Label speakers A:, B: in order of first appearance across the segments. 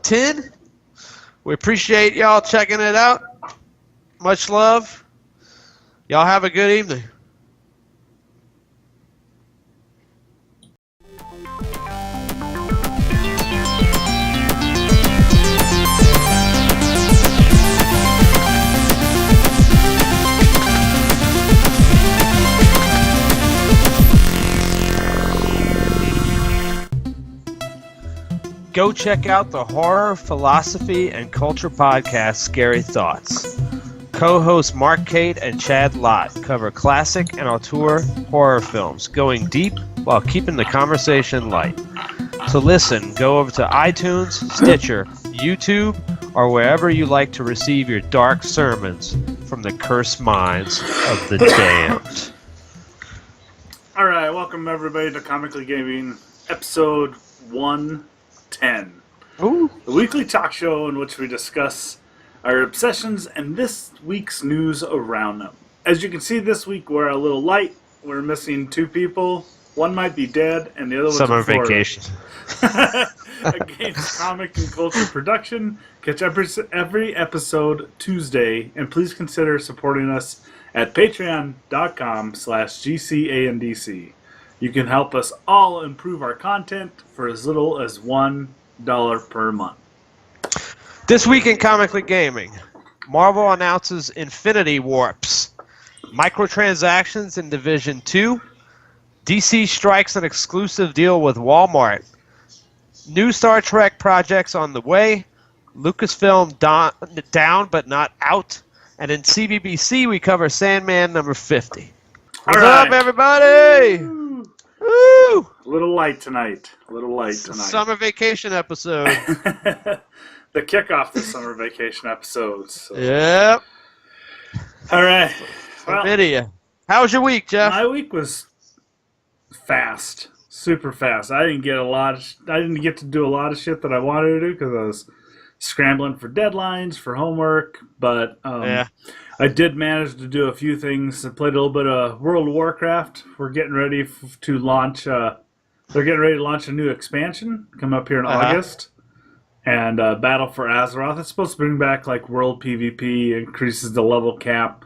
A: 10. We appreciate y'all checking it out. Much love. Y'all have a good evening. Go check out the horror, philosophy, and culture podcast, Scary Thoughts. Co-hosts Mark Cate and Chad Lott cover classic and auteur horror films, going deep while keeping the conversation light. To listen, go over to iTunes, Stitcher, YouTube, or wherever you like to receive your dark sermons from the cursed minds of the damned.
B: All right, welcome everybody to Comically Gaming, episode 110.
A: Ooh.
B: The weekly talk show in which we discuss our obsessions and this week's news around them. As you can see, this week we're a little light. We're missing 2 people. One might be dead, and the other one's
A: Summer
B: in Florida.
A: vacation.
B: Against Comic and Culture Production. Catch every episode Tuesday, and please consider supporting us at patreon.com/GCandC. You can help us all improve our content for as little as $1 per month.
A: This week in Comically Gaming, Marvel announces Infinity Warps, microtransactions in Division 2, DC strikes an exclusive deal with Wal-Mart, new Star Trek projects on the way, Lucasfilm down but not out, and in CBBC we cover Sandman number 50. What's up, everybody? Woo!
B: A little light tonight.
A: Summer vacation episode.
B: The kickoff to summer vacation episodes. So.
A: Yep.
B: All right. Well,
A: video. How was your week, Jeff?
B: My week was fast, super fast. I didn't get to do a lot of shit that I wanted to do because I was scrambling for deadlines for homework. But I did manage to do a few things. I played a little bit of World of Warcraft. We're getting ready to launch. They're getting ready to launch a new expansion. Come up here in August. And Battle for Azeroth. It's supposed to bring back like World PvP, increases the level cap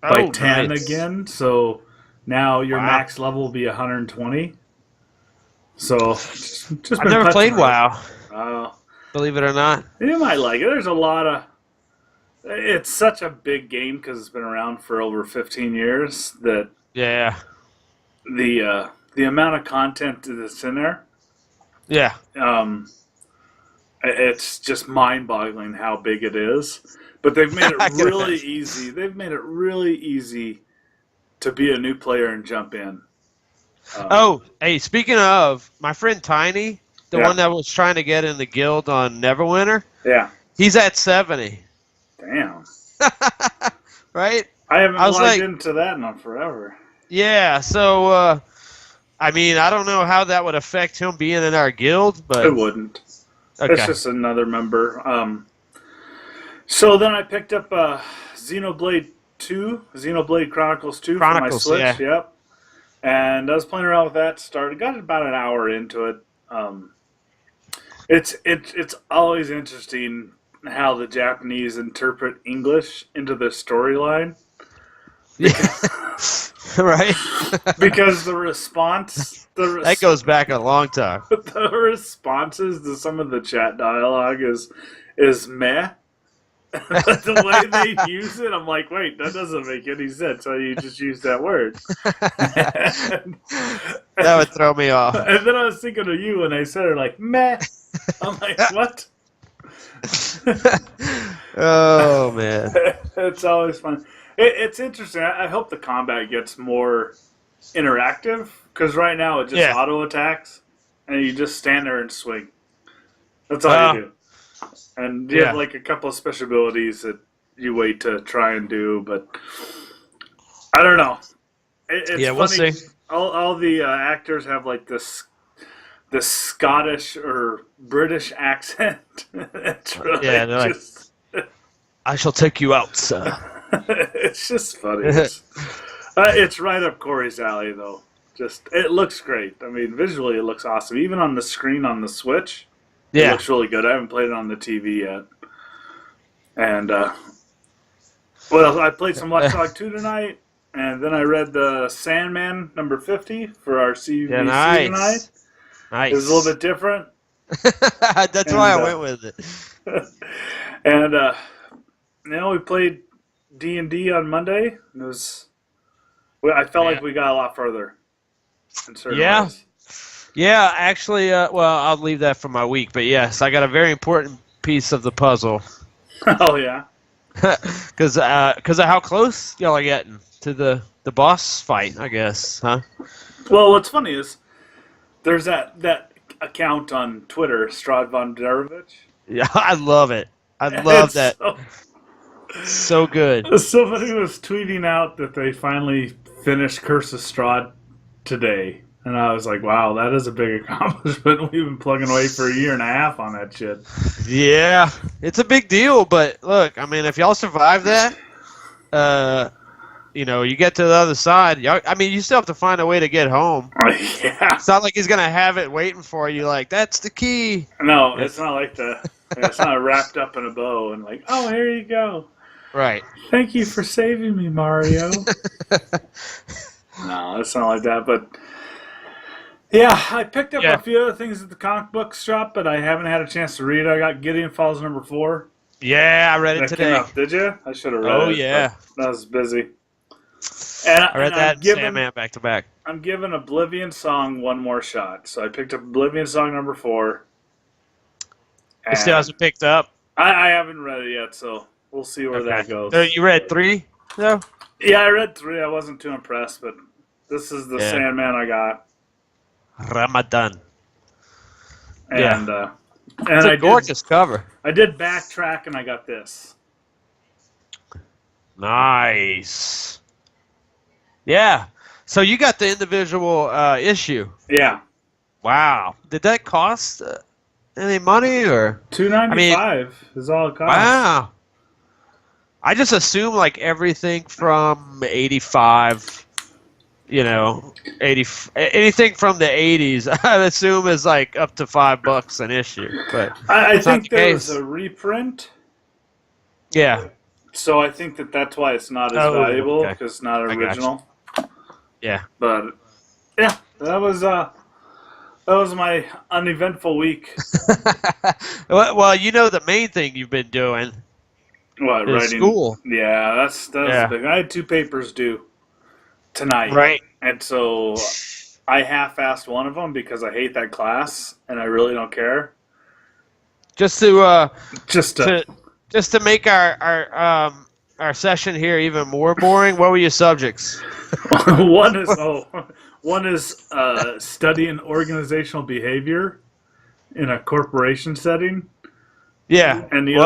B: by 10 again. So now your max level will be 120. So just
A: I've never played WoW.
B: Oh.
A: Believe it or not.
B: You might like it. There's a lot of... It's such a big game because it's been around for over 15 years that...
A: Yeah.
B: The amount of content that's in there...
A: Yeah.
B: It's just mind-boggling how big it is. But they've made it really easy. They've made it really easy to be a new player and jump in.
A: Hey, speaking of, my friend Tiny, the one that was trying to get in the guild on Neverwinter, he's at 70.
B: Damn.
A: Right?
B: I haven't logged into that in forever.
A: Yeah, so, I mean, I don't know how that would affect him being in our guild, but...
B: It wouldn't.
A: Okay.
B: It's just another member. So then I picked up Xenoblade Chronicles 2 for my Switch. Yep. And I was playing around with that. Got about an hour into it. It's always interesting how the Japanese interpret English into their storyline.
A: Right.
B: Because the response...
A: that goes back a long time.
B: The responses to some of the chat dialogue is meh. But the way they use it, I'm like, wait, that doesn't make any sense. How you just use that word?
A: That would throw me off.
B: And then I was thinking of you when I said it, like, meh. I'm like, what?
A: Oh, man.
B: It's always fun. It's interesting. I hope the combat gets more interactive, because right now it just auto attacks, and you just stand there and swing. That's all you do. And you have like a couple of special abilities that you wait to try and do, but I don't know. It's funny.
A: We'll see.
B: All the actors have like this Scottish or British accent. It's really
A: I shall take you out, sir.
B: It's just funny. It's right up Corey's alley, though. It looks great. I mean, visually it looks awesome. Even on the screen on the Switch, It
A: Yeah.
B: looks really good. I haven't played it on the TV yet. And well, I played some Watch Dogs 2 tonight, and then I read The Sandman number 50 for our CBBC
A: Yeah, nice.
B: tonight.
A: Nice.
B: It was a little bit different.
A: That's why I went with it.
B: And we played D&D on Monday. It was. I felt like we got a lot further. In certain ways.
A: Yeah, actually, well, I'll leave that for my week. But yes, I got a very important piece of the puzzle.
B: Oh, yeah?
A: Because of how close y'all are getting to the boss fight, I guess, huh?
B: Well, what's funny is there's that account on Twitter, Strad von Derovich.
A: Yeah, I love it. I love that. So good.
B: Somebody was tweeting out that they finally finished Curse of Strahd today. And I was like, wow, that is a big accomplishment. We've been plugging away for a year and a half on that shit.
A: Yeah, it's a big deal. But look, I mean, if y'all survive that, you get to the other side. You still have to find a way to get home.
B: Yeah.
A: It's not like he's going to have it waiting for you. Like, that's the key.
B: No, it's not like that. It's not wrapped up in a bow and like, oh, here you go.
A: Right.
B: Thank you for saving me, Mario. No, it's not like that. But yeah, I picked up a few other things at the comic book shop, but I haven't had a chance to read it. I got Gideon Falls number 4.
A: Yeah, I read it today.
B: Came out. Did you? I should have read it.
A: Oh, yeah.
B: I was busy. And
A: I read that Sandman back to back.
B: I'm giving Oblivion Song one more shot. So I picked up Oblivion Song number 4.
A: It still hasn't picked up?
B: I haven't read it yet, so we'll see where that goes.
A: So you read 3? No?
B: Yeah, I read 3. I wasn't too impressed, but this is the Sandman I got.
A: Ramadan.
B: And,
A: it's a gorgeous cover.
B: I did backtrack, and I got this.
A: Nice. Yeah. So you got the individual issue.
B: Yeah.
A: Wow. Did that cost any money or
B: $2.95 is all it costs.
A: Wow. I just assume like everything from 85, anything from the 80s, I assume is like up to $5 an issue. But
B: I think there's a reprint.
A: Yeah.
B: So I think that's why it's not as valuable because it's not original.
A: Yeah.
B: But yeah, that was my uneventful week.
A: Well, the main thing you've been doing.
B: What, writing?
A: School.
B: Yeah, that's big. I had 2 papers due tonight.
A: Right.
B: And so I half-assed one of them because I hate that class and I really don't care.
A: Just to make our session here even more boring, what were your subjects?
B: One is studying organizational behavior in a corporation setting.
A: Yeah.
B: And the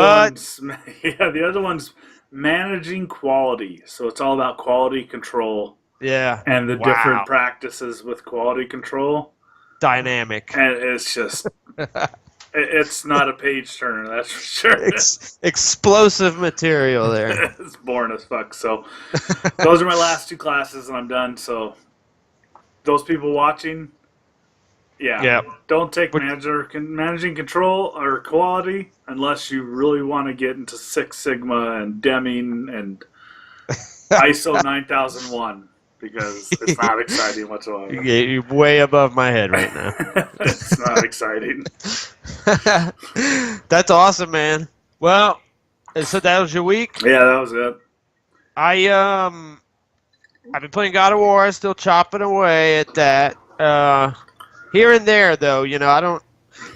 B: other one's managing quality. So it's all about quality control.
A: Yeah.
B: And the different practices with quality control.
A: Dynamic.
B: And it's just it's not a page turner, that's for sure.
A: Explosive material there.
B: It's boring as fuck. So those are my last 2 classes and I'm done. So those people watching, don't take managing control or quality unless you really want to get into Six Sigma and Deming and ISO 9001 because it's not exciting whatsoever.
A: You're way above my head right now.
B: It's not exciting.
A: That's awesome, man. Well, so that was your week?
B: Yeah, that was it.
A: I've been playing God of War, still chopping away at that. Here and there, though, I don't.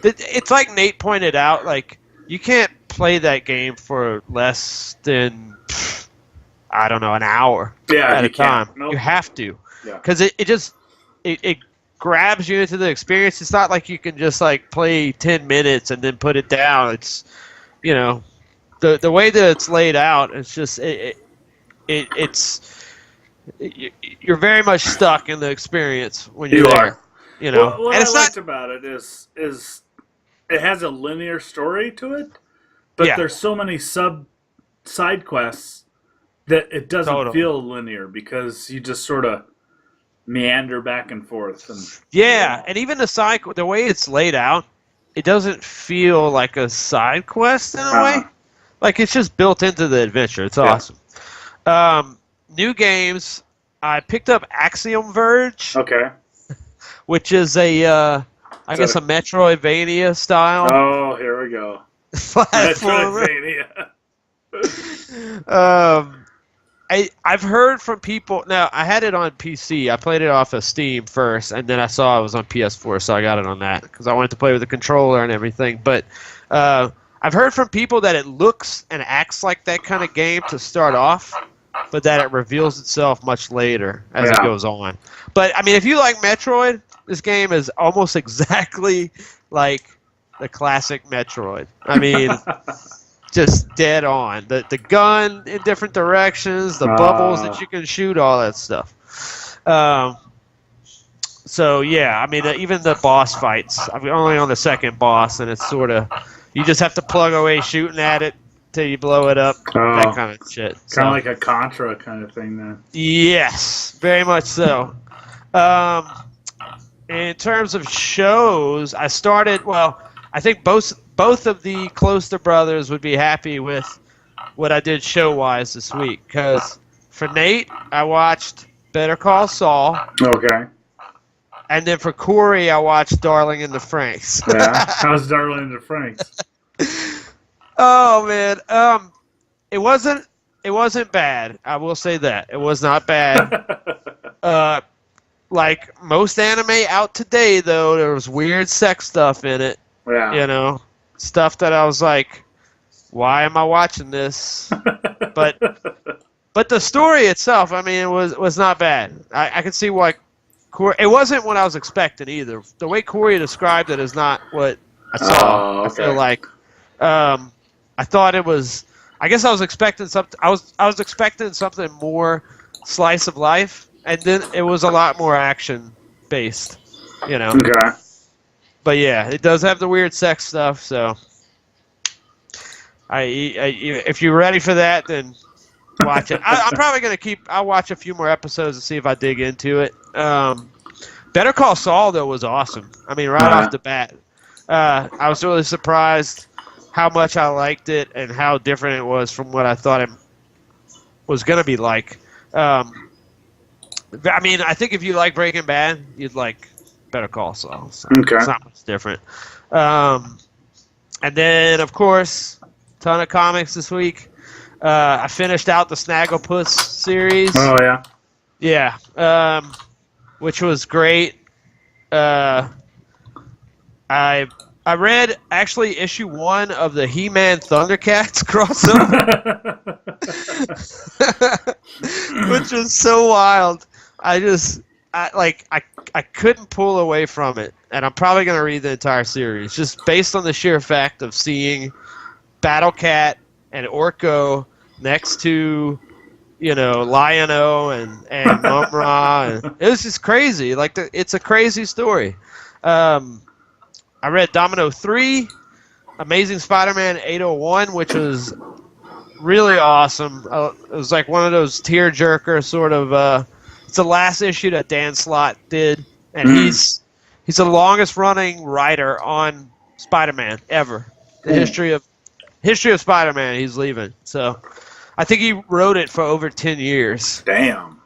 A: It's like Nate pointed out, like you can't play that game for less than an hour at a time. Nope. You have to, because it grabs you into the experience. It's not like you can just like play 10 minutes and then put it down. It's the way that it's laid out. It's just you're very much stuck in the experience when you're there.
B: What I liked about it is it has a linear story to it, but there's so many side quests that it doesn't feel linear because you just sort of meander back and forth. And
A: and even the way it's laid out, it doesn't feel like a side quest in a way. Like it's just built into the adventure. It's awesome. New games. I picked up Axiom Verge.
B: Okay.
A: Which is I guess a Metroidvania style.
B: Oh, here we go.
A: Platformer. I've heard from people. Now I had it on PC. I played it off of Steam first, and then I saw it was on PS4, so I got it on that because I wanted to play with the controller and everything. But I've heard from people that it looks and acts like that kind of game to start off, but that it reveals itself much later as it goes on. But I mean, if you like Metroid, this game is almost exactly like the classic Metroid. I mean, just dead on. The gun in different directions, the bubbles that you can shoot, all that stuff. So yeah, I mean, even the boss fights. I'm only on the second boss, and it's sort of you just have to plug away shooting at it till you blow it up. That kind of shit.
B: Kind of like a Contra kind of thing, then.
A: Yes, very much so. In terms of shows, I started. Well, I think both of the Closter brothers would be happy with what I did show-wise this week. Because for Nate, I watched Better Call Saul.
B: Okay.
A: And then for Corey, I watched Darling in the Franxx.
B: Yeah. How's Darling in the Franxx?
A: Oh man, it wasn't bad. I will say that it was not bad. Like most anime out today, though, there was weird sex stuff in it.
B: Yeah.
A: You know, stuff that I was like, why am I watching this? But the story itself, I mean, it was not bad. I could see why. It wasn't what I was expecting either. The way Corey described it is not what I saw.
B: Okay.
A: I feel like I thought it was. I guess I was expecting something. I was expecting something more slice of life, and then it was a lot more action based. You know.
B: Okay.
A: But yeah, it does have the weird sex stuff. So, if you're ready for that, then watch it. I'm probably gonna I'll watch a few more episodes and see if I dig into it. Better Call Saul though was awesome. I mean, right off the bat, I was really surprised how much I liked it and how different it was from what I thought it was gonna be like. I mean, I think if you like Breaking Bad, you'd like Better Call Saul. So it's not much different. And then, of course, ton of comics this week. I finished out the Snagglepuss series.
B: Oh, yeah?
A: Yeah, which was great. I read, actually, issue 1 of the He-Man Thundercats crossover. Which was so wild. I couldn't pull away from it, and I'm probably going to read the entire series, just based on the sheer fact of seeing Battle Cat and Orko next to, you know, Lion-O and Mumra. And it was just crazy. Like, it's a crazy story. I read Domino 3, Amazing Spider-Man 801, which was really awesome. It was like one of those tear-jerker sort of... it's the last issue that Dan Slott did, and he's the longest-running writer on Spider-Man ever. The history of Spider-Man, he's leaving. So I think he wrote it for over 10 years.
B: Damn.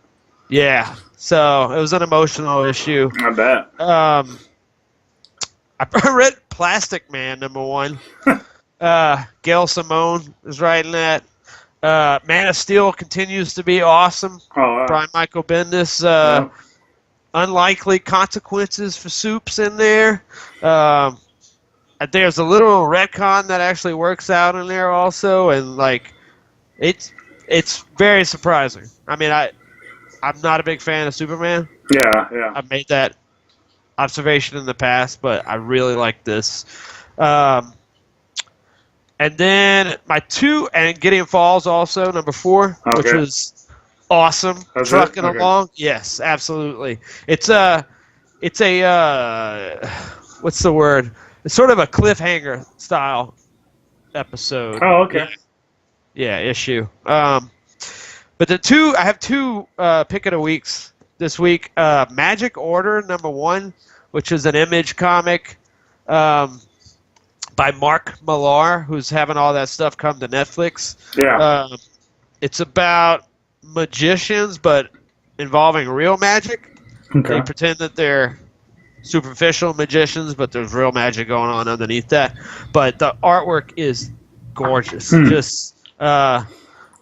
A: Yeah. So it was an emotional issue.
B: I bet.
A: I read Plastic Man #1. Gail Simone is writing that. Man of Steel continues to be awesome. Brian Michael Bendis. Unlikely Consequences for Soups in there. There's a little retcon that actually works out in there also, and like it's very surprising. I mean, I'm not a big fan of Superman.
B: Yeah.
A: I've made that observation in the past, but I really like this. And then my 2, and Gideon Falls also, #4, which was awesome. Trucking along. Yes, absolutely. It's a what's the word? It's sort of a cliffhanger style episode.
B: Oh, okay.
A: Yeah, issue. But I have 2 pick of the weeks this week. Magic Order #1, which is an Image comic. by Mark Millar, who's having all that stuff come to Netflix.
B: Yeah.
A: It's about magicians, but involving real magic.
B: Okay.
A: They pretend that they're superficial magicians, but there's real magic going on underneath that. But the artwork is gorgeous. Just, I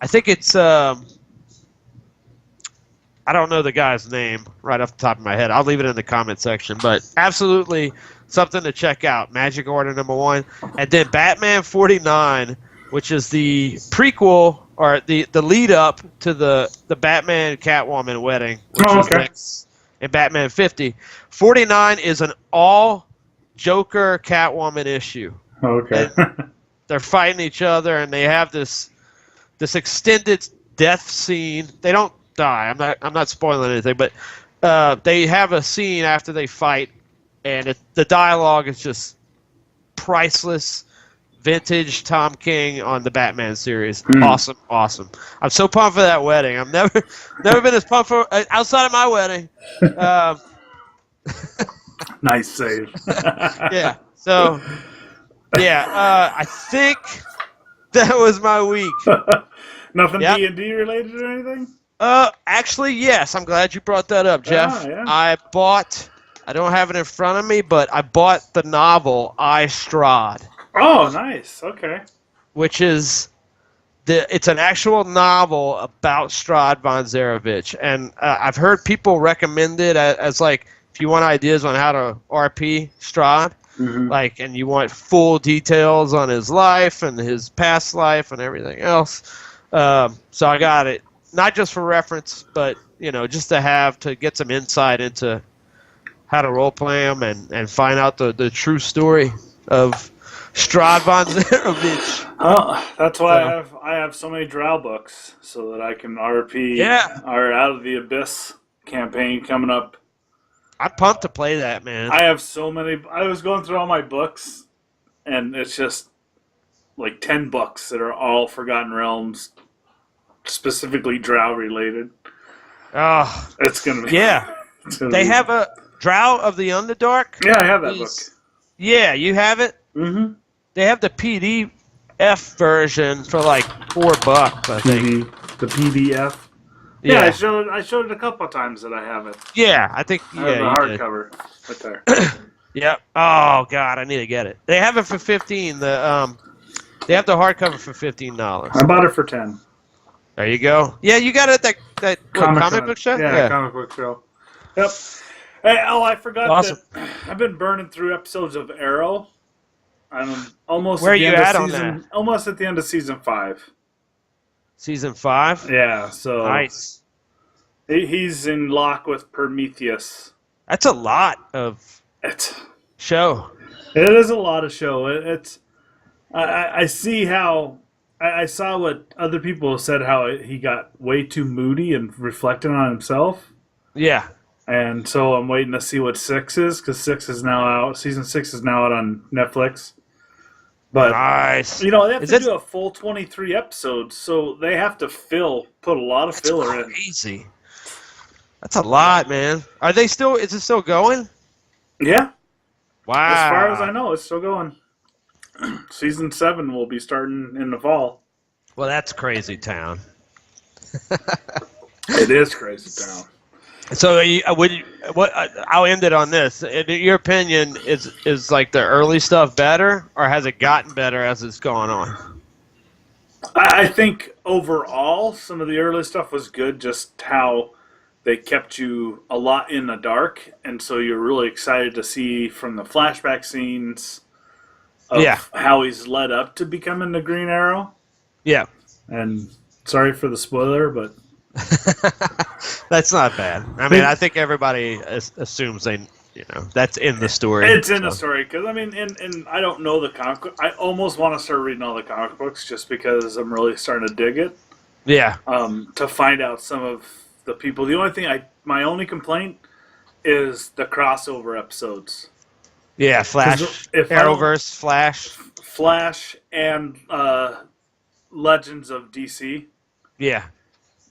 A: think it's, I don't know the guy's name right off the top of my head. I'll leave it in the comment section, but absolutely something to check out. Magic Order #1. And then Batman 49, which is the prequel or the lead up to the Batman Catwoman wedding, which is next in Batman 50. 49 is an all Joker Catwoman issue.
B: Okay.
A: And they're fighting each other, and they have this extended death scene. They don't die. I'm not spoiling anything, but they have a scene after they fight, and the dialogue is just priceless. Vintage Tom King on the Batman series. Awesome. I'm so pumped for that wedding. I've never been as pumped for outside of my wedding.
B: Nice save.
A: Yeah. So, yeah. I think that was my week.
B: Nothing D&D related or anything?
A: Actually, yes. I'm glad you brought that up, Jeff.
B: Yeah.
A: I don't have it in front of me, but I bought the novel I Strahd.
B: Oh, nice. Okay.
A: Which is it's an actual novel about Strahd von Zarovich, and I've heard people recommend it as like if you want ideas on how to RP Strahd, like, and you want full details on his life and his past life and everything else. So I got it not just for reference, but just to get some insight into how to role play him and find out the true story of Strahd von Zarovich.
B: Oh, that's why I have so many Drow books so that I can RP our Out of the Abyss campaign coming up.
A: I'm pumped to play that, man.
B: I have so many. I was going through all my books, and it's just like 10 books that are all Forgotten Realms, specifically Drow related.
A: Oh,
B: it's gonna be.
A: Yeah, they have a Drow of the Underdark.
B: Yeah, I have that book.
A: Yeah, you have it.
B: Mm-hmm.
A: They have the PDF version for like $4, I think.
B: The PDF. Yeah, I showed it a couple of times that I have it.
A: Yeah, I think.
B: I have the hardcover right there.
A: Yep. Oh God, I need to get it. They have it for $15. They have the hardcover for $15.
B: I bought it for $10.
A: There you go. Yeah, you got it at that comic book show.
B: Yeah, comic book show. Yep. Hey, I forgot
A: awesome.
B: that I've been burning through episodes of Arrow. I'm almost
A: Where
B: at the
A: you
B: end
A: at
B: of
A: on
B: season,
A: that?
B: almost at the end of season 5.
A: Season 5?
B: Yeah, so
A: nice.
B: He's in lock with Prometheus.
A: That's a lot of show.
B: It is a lot of show. I see how I saw what other people said how he got way too moody and reflecting on himself.
A: Yeah.
B: And so I'm waiting to see what 6 is, because 6 is now out. Season 6 is now out on Netflix. But
A: nice.
B: They have to do a full 23 episodes, so they have to put a lot of filler in.
A: Crazy. That's a lot, man. Is it still going?
B: Yeah.
A: Wow.
B: As far as I know, it's still going. Season 7 will be starting in the fall.
A: Well, that's crazy town.
B: It is crazy town.
A: So, I'll end it on this. In your opinion, is like the early stuff better, or has it gotten better as it's gone on?
B: I think overall, some of the early stuff was good. Just how they kept you a lot in the dark, and so you're really excited to see from the flashback scenes of how he's led up to becoming the Green Arrow.
A: Yeah.
B: And sorry for the spoiler, but
A: that's not bad. I mean, I think everybody assumes that's in the story.
B: It's in the story because and I don't know the comic book. I almost want to start reading all the comic books just because I'm really starting to dig it.
A: Yeah.
B: To find out some of the people. The only thing my only complaint is the crossover episodes.
A: Yeah, Flash, Arrowverse,
B: Flash, and Legends of DC.
A: Yeah.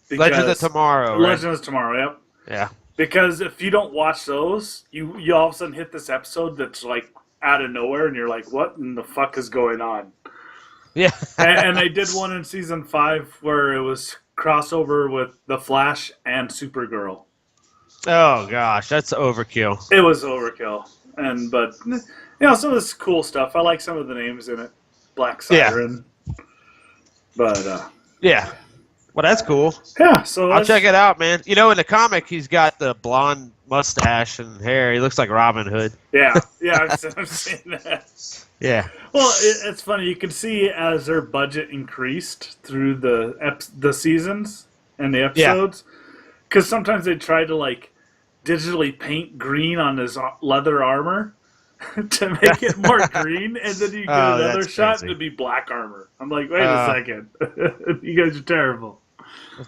A: Legends of Tomorrow. Right?
B: Legends of Tomorrow. Yep.
A: Yeah.
B: Because if you don't watch those, you all of a sudden hit this episode that's like out of nowhere, and you're like, what in the fuck is going on?
A: Yeah.
B: And they did one in season 5 where it was crossover with The Flash and Supergirl.
A: Oh gosh, that's overkill.
B: It was overkill, but some of this cool stuff. I like some of the names in it. Black Siren, but
A: yeah. Well, that's cool.
B: Yeah, so
A: I'll check it out, man. In the comic, he's got the blonde mustache and hair. He looks like Robin Hood.
B: Yeah, I've seen that.
A: Yeah.
B: Well, it's funny. You can see as their budget increased through the seasons and the episodes, because sometimes they try to like digitally paint green on his leather armor to make it more green, and then you get another shot to be black armor. I'm like, wait a second, you guys are terrible.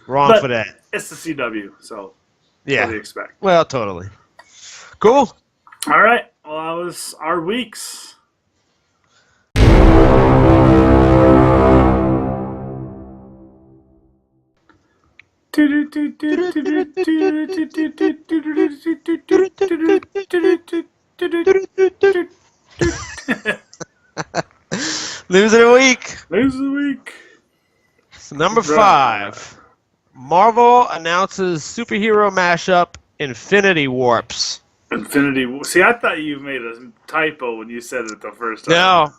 A: Wrong for that.
B: It's the CW, so
A: yeah.
B: What do you expect?
A: Well, totally. Cool.
B: All right. Well, that was our weeks.
A: Loser of the week.
B: Loser of the week.
A: So number 5. Marvel announces superhero mashup Infinity Warps.
B: See, I thought you made a typo when you said it the first time.
A: No.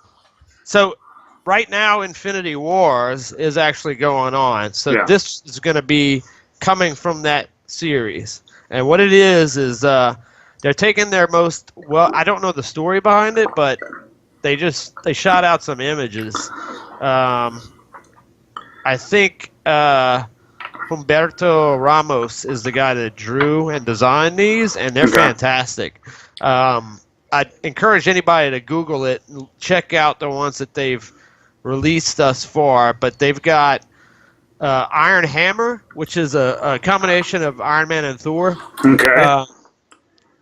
A: So right now, Infinity Wars is actually going on. So this is going to be coming from that series. And what it is they're taking their most, well, I don't know the story behind it, but they shot out some images. I think Humberto Ramos is the guy that drew and designed these, and they're fantastic. I'd encourage anybody to Google it and check out the ones that they've released thus far. But they've got Iron Hammer, which is a combination of Iron Man and Thor,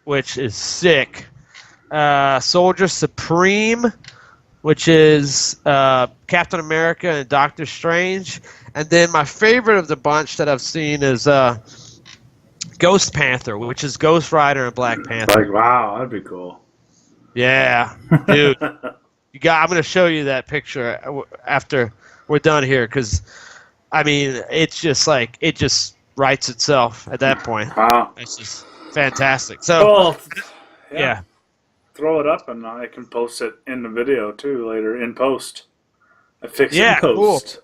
A: which is sick. Soldier Supreme, which is Captain America and Doctor Strange. And then my favorite of the bunch that I've seen is Ghost Panther, which is Ghost Rider and Black Panther.
B: Like, wow, that'd be cool.
A: Yeah, dude. I'm going to show you that picture after we're done here, because, I mean, it's just like, it just writes itself at that point.
B: Wow.
A: It's just fantastic. So,
B: yeah. Throw it up and I can post it in the video too later in post. I fix it in post.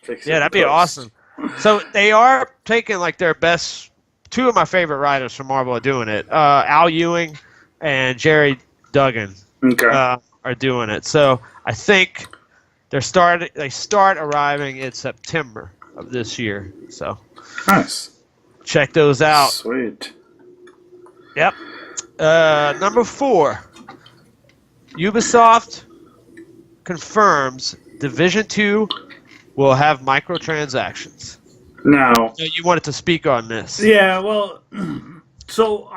A: Cool. That'd be awesome. So they are taking like their best. 2 of my favorite writers from Marvel are doing it. Al Ewing and Jerry Duggan are doing it. So I think they start arriving in September of this year. So
B: nice.
A: Check those out.
B: Sweet.
A: Yep. Number 4. Ubisoft confirms Division 2 will have microtransactions.
B: Now,
A: you wanted to speak on this.
B: Yeah, well, so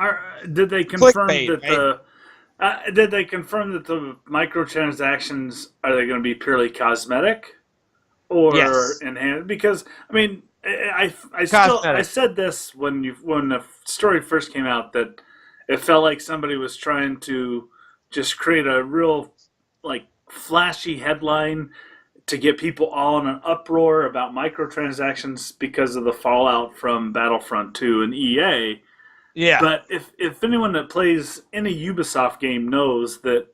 B: did they confirm did they confirm that the microtransactions are they going to be purely cosmetic or enhanced? Because I mean, I said this when the story first came out that it felt like somebody was trying to just create a real like flashy headline to get people all in an uproar about microtransactions because of the fallout from Battlefront 2 and EA.
A: Yeah.
B: But if anyone that plays any Ubisoft game knows that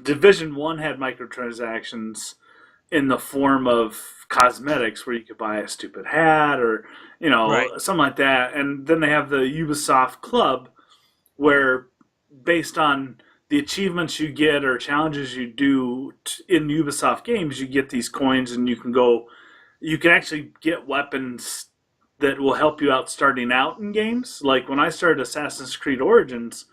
B: Division 1 had microtransactions in the form of cosmetics where you could buy a stupid hat or, something like that. And then they have the Ubisoft Club where based on the achievements you get or challenges you do in Ubisoft games, you get these coins and you can actually get weapons that will help you out starting out in games. Like when I started Assassin's Creed Origins,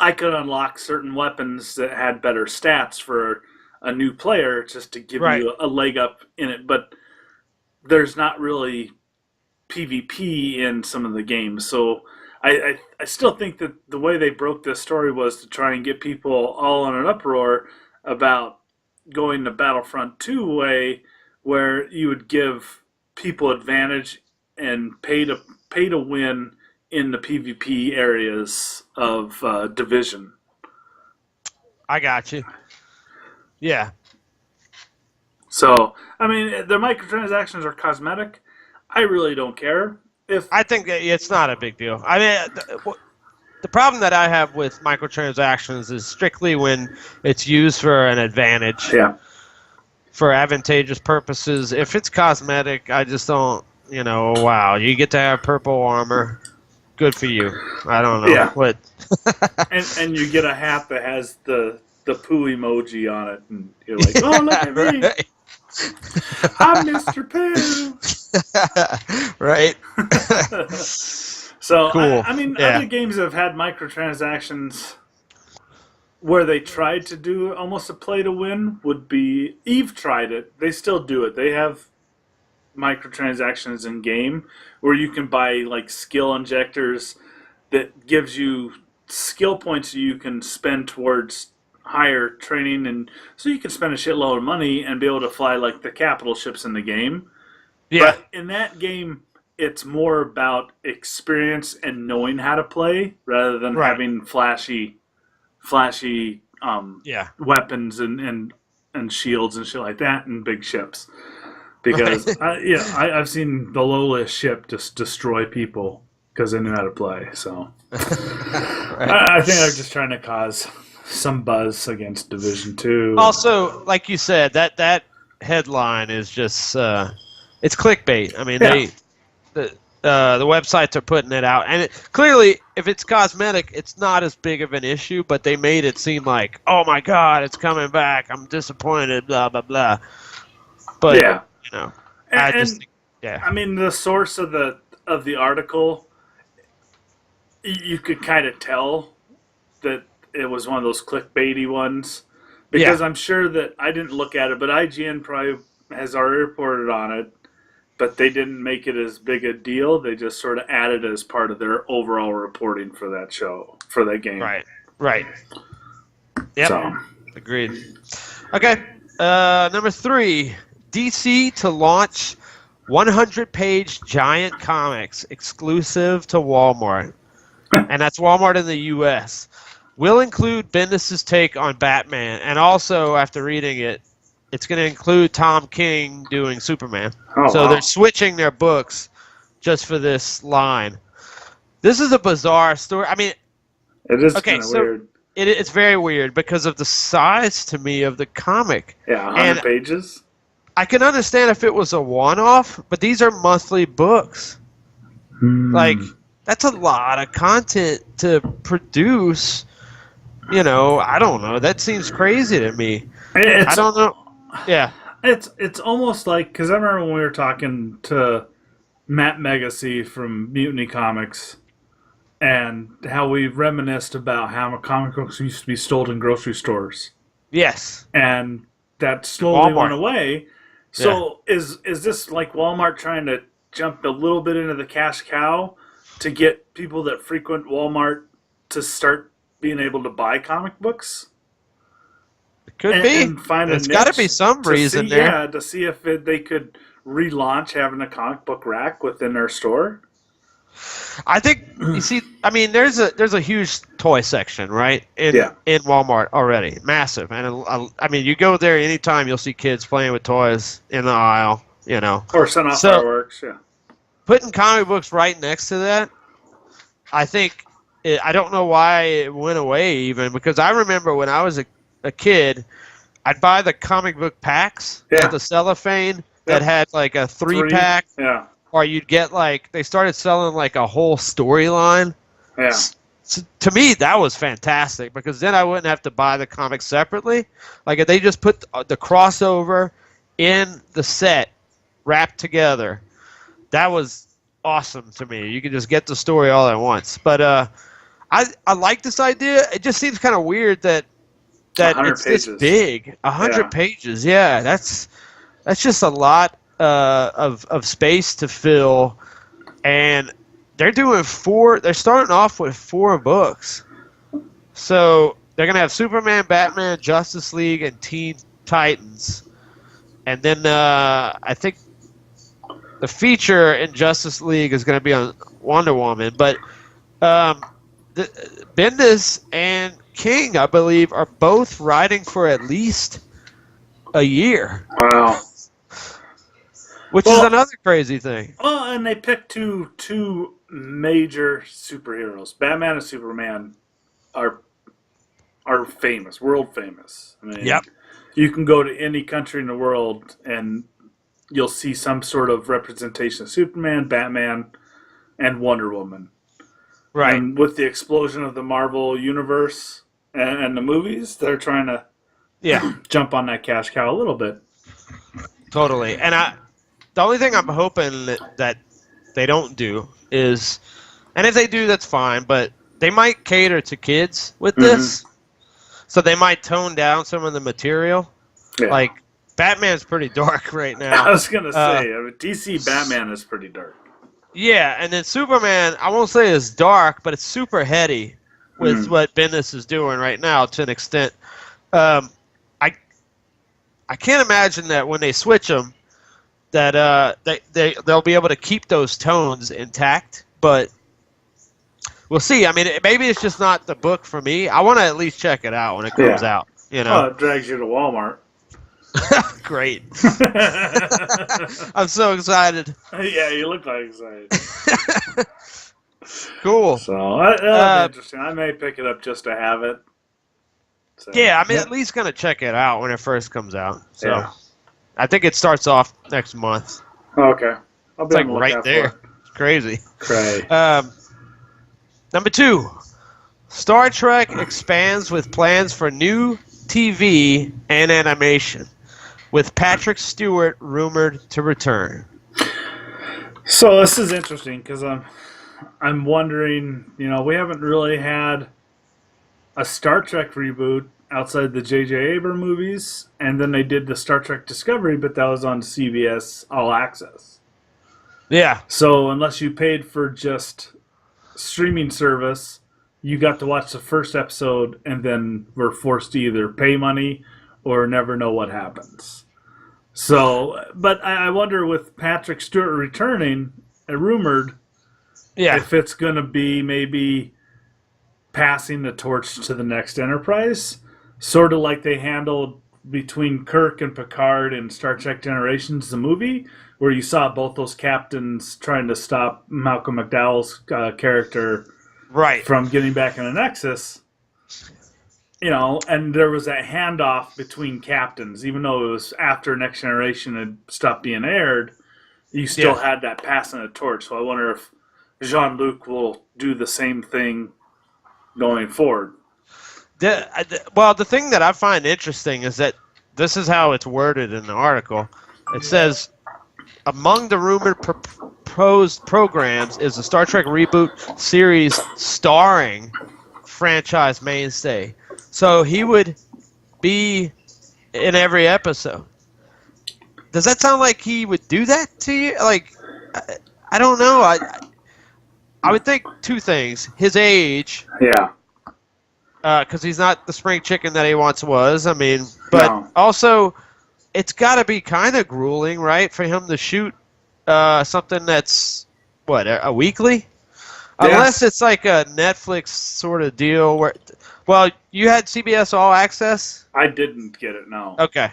B: I could unlock certain weapons that had better stats for a new player just to give you a leg up in it. But there's not really PvP in some of the games. So I still think that the way they broke this story was to try and get people all in an uproar about going the Battlefront 2 way, where you would give people advantage and pay to win in the PvP areas of Division.
A: I got you. Yeah.
B: So, I mean, the microtransactions are cosmetic. I really don't care.
A: I think that it's not a big deal. I mean, the problem that I have with microtransactions is strictly when it's used for an advantage.
B: Yeah.
A: For advantageous purposes. If it's cosmetic, I just don't, wow, you get to have purple armor. Good for you. I don't know.
B: Yeah.
A: What?
B: and you get a hat that has the poo emoji on it, and you're like, oh, look at me.
A: Right.
B: I'm Mr. Pooh.
A: Right.
B: So,
A: cool.
B: I mean,
A: Yeah.
B: other games have had microtransactions where they tried to do almost a play to win would be Eve tried it. They still do it. They have microtransactions in game where you can buy like skill injectors that gives you skill points you can spend towards higher training, and so you can spend a shitload of money and be able to fly like the capital ships in the game.
A: Yeah.
B: But in that game, it's more about experience and knowing how to play rather than having flashy weapons and shields and shit like that and big ships. Because I've seen the lowest ship just destroy people because they knew how to play. So I think they're just trying to cause some buzz against Division 2.
A: Also, like you said, that headline is just it's clickbait. I mean, the websites are putting it out, and clearly, if it's cosmetic, it's not as big of an issue. But they made it seem like, oh my god, it's coming back. I'm disappointed. Blah blah blah. But I just think,
B: I mean, the source of the article, you could kind of tell that it was one of those clickbaity ones, because I'm sure that I didn't look at it, but IGN probably has already reported on it. But they didn't make it as big a deal. They just sort of added it as part of their overall reporting for that show, for that game.
A: Right. Yep.
B: So.
A: Agreed. Okay. Number 3, DC to launch 100-page giant comics exclusive to Walmart. And that's Walmart in the U.S. Will include Bendis' take on Batman. And also, after reading it, it's going to include Tom King doing Superman. So they're switching their books just for this line. This is a bizarre story. I mean,
B: it is kind of weird.
A: It's very weird because of the size to me of the comic.
B: Yeah, 100 pages.
A: I can understand if it was a one-off, but these are monthly books. Like, that's a lot of content to produce. I don't know. That seems crazy to me. I don't know. Yeah.
B: It's almost like, because I remember when we were talking to Matt Megacy from Mutiny Comics and how we reminisced about how comic books used to be sold in grocery stores.
A: Yes.
B: And that slowly went away. So is this like Walmart trying to jump a little bit into the cash cow to get people that frequent Walmart to start being able to buy comic books?
A: Could be.
B: And find
A: There's got to be some reason there.
B: Yeah, to see if they could relaunch having a comic book rack within their store.
A: I think you see. I mean, there's a huge toy section, right? In Walmart already, massive. And I mean, you go there anytime, you'll see kids playing with toys in the aisle.
B: Or setting off fireworks. Yeah.
A: Putting comic books right next to that, I think. I don't know why it went away even, because I remember when I was a kid, I'd buy the comic book packs with the cellophane that had like a 3-pack.
B: Yeah.
A: Or you'd get they started selling like a whole storyline.
B: Yeah.
A: So, to me, that was fantastic because then I wouldn't have to buy the comics separately. Like if they just put the crossover in the set wrapped together, that was awesome to me. You could just get the story all at once. But I like this idea. It just seems kind of weird that it's
B: pages.
A: this big. 100 pages. Yeah, that's just a lot of space to fill, and they're doing 4. They're starting off with 4 books, so they're gonna have Superman, Batman, Justice League, and Teen Titans, and then I think the feature in Justice League is gonna be on Wonder Woman, but Bendis and King, I believe, are both writing for at least a year.
B: Wow.
A: Which is another crazy thing.
B: Well, and they picked two major superheroes. Batman and Superman are famous, world famous. I mean,
A: Yep.
B: you can go to any country in the world and you'll see some sort of representation of Superman, Batman, and Wonder Woman.
A: Right.
B: And with the explosion of the Marvel universe and the movies, they're trying to jump on that cash cow a little bit.
A: Totally. And the only thing I'm hoping that they don't do is, and if they do, that's fine, but they might cater to kids with this. So they might tone down some of the material. Yeah. Like, Batman's pretty dark right now.
B: I was going to say, DC Batman is pretty dark.
A: Yeah, and then Superman, I won't say is dark, but it's super heady with what Bendis is doing right now to an extent. I can't imagine that when they switch them, that they'll be able to keep those tones intact, but we'll see. I mean, maybe it's just not the book for me. I want to at least check it out when it comes out. You know,
B: it drags you to Walmart.
A: Great. I'm so excited.
B: Yeah, you look like excited.
A: Cool.
B: So that'll be interesting. I may pick it up just to have it. So,
A: yeah, I'm at least gonna check it out when it first comes out. So I think it starts off next month.
B: Okay. I'll be
A: it's like right there. It's crazy.
B: Great.
A: Number 2, Star Trek expands with plans for new TV and animation, with Patrick Stewart rumored to return.
B: So this is interesting because I'm wondering, we haven't really had a Star Trek reboot outside the J.J. Abrams movies, and then they did the Star Trek Discovery, but that was on CBS All Access.
A: Yeah.
B: So unless you paid for just streaming service, you got to watch the first episode and then were forced to either pay money or never know what happens. So, but I wonder with Patrick Stewart returning, rumored, if it's going to be maybe passing the torch to the next Enterprise, sort of like they handled between Kirk and Picard in Star Trek Generations, the movie, where you saw both those captains trying to stop Malcolm McDowell's character from getting back in the Nexus. And there was a handoff between captains, even though it was after Next Generation had stopped being aired, you still had that passing the torch. So I wonder if Jean-Luc will do the same thing going forward.
A: The thing that I find interesting is that this is how it's worded in the article. It says, among the rumored proposed programs is a Star Trek reboot series starring franchise mainstay. So he would be in every episode. Does that sound like he would do that to you? Like, I don't know. I would think two things. His age.
B: Yeah.
A: Because he's not the spring chicken that he once was. I mean, but also, it's got to be kind of grueling, right, for him to shoot something that's, a weekly? Yeah. Unless it's like a Netflix sort of deal where... Well, you had CBS All Access?
B: I didn't get it, no.
A: Okay.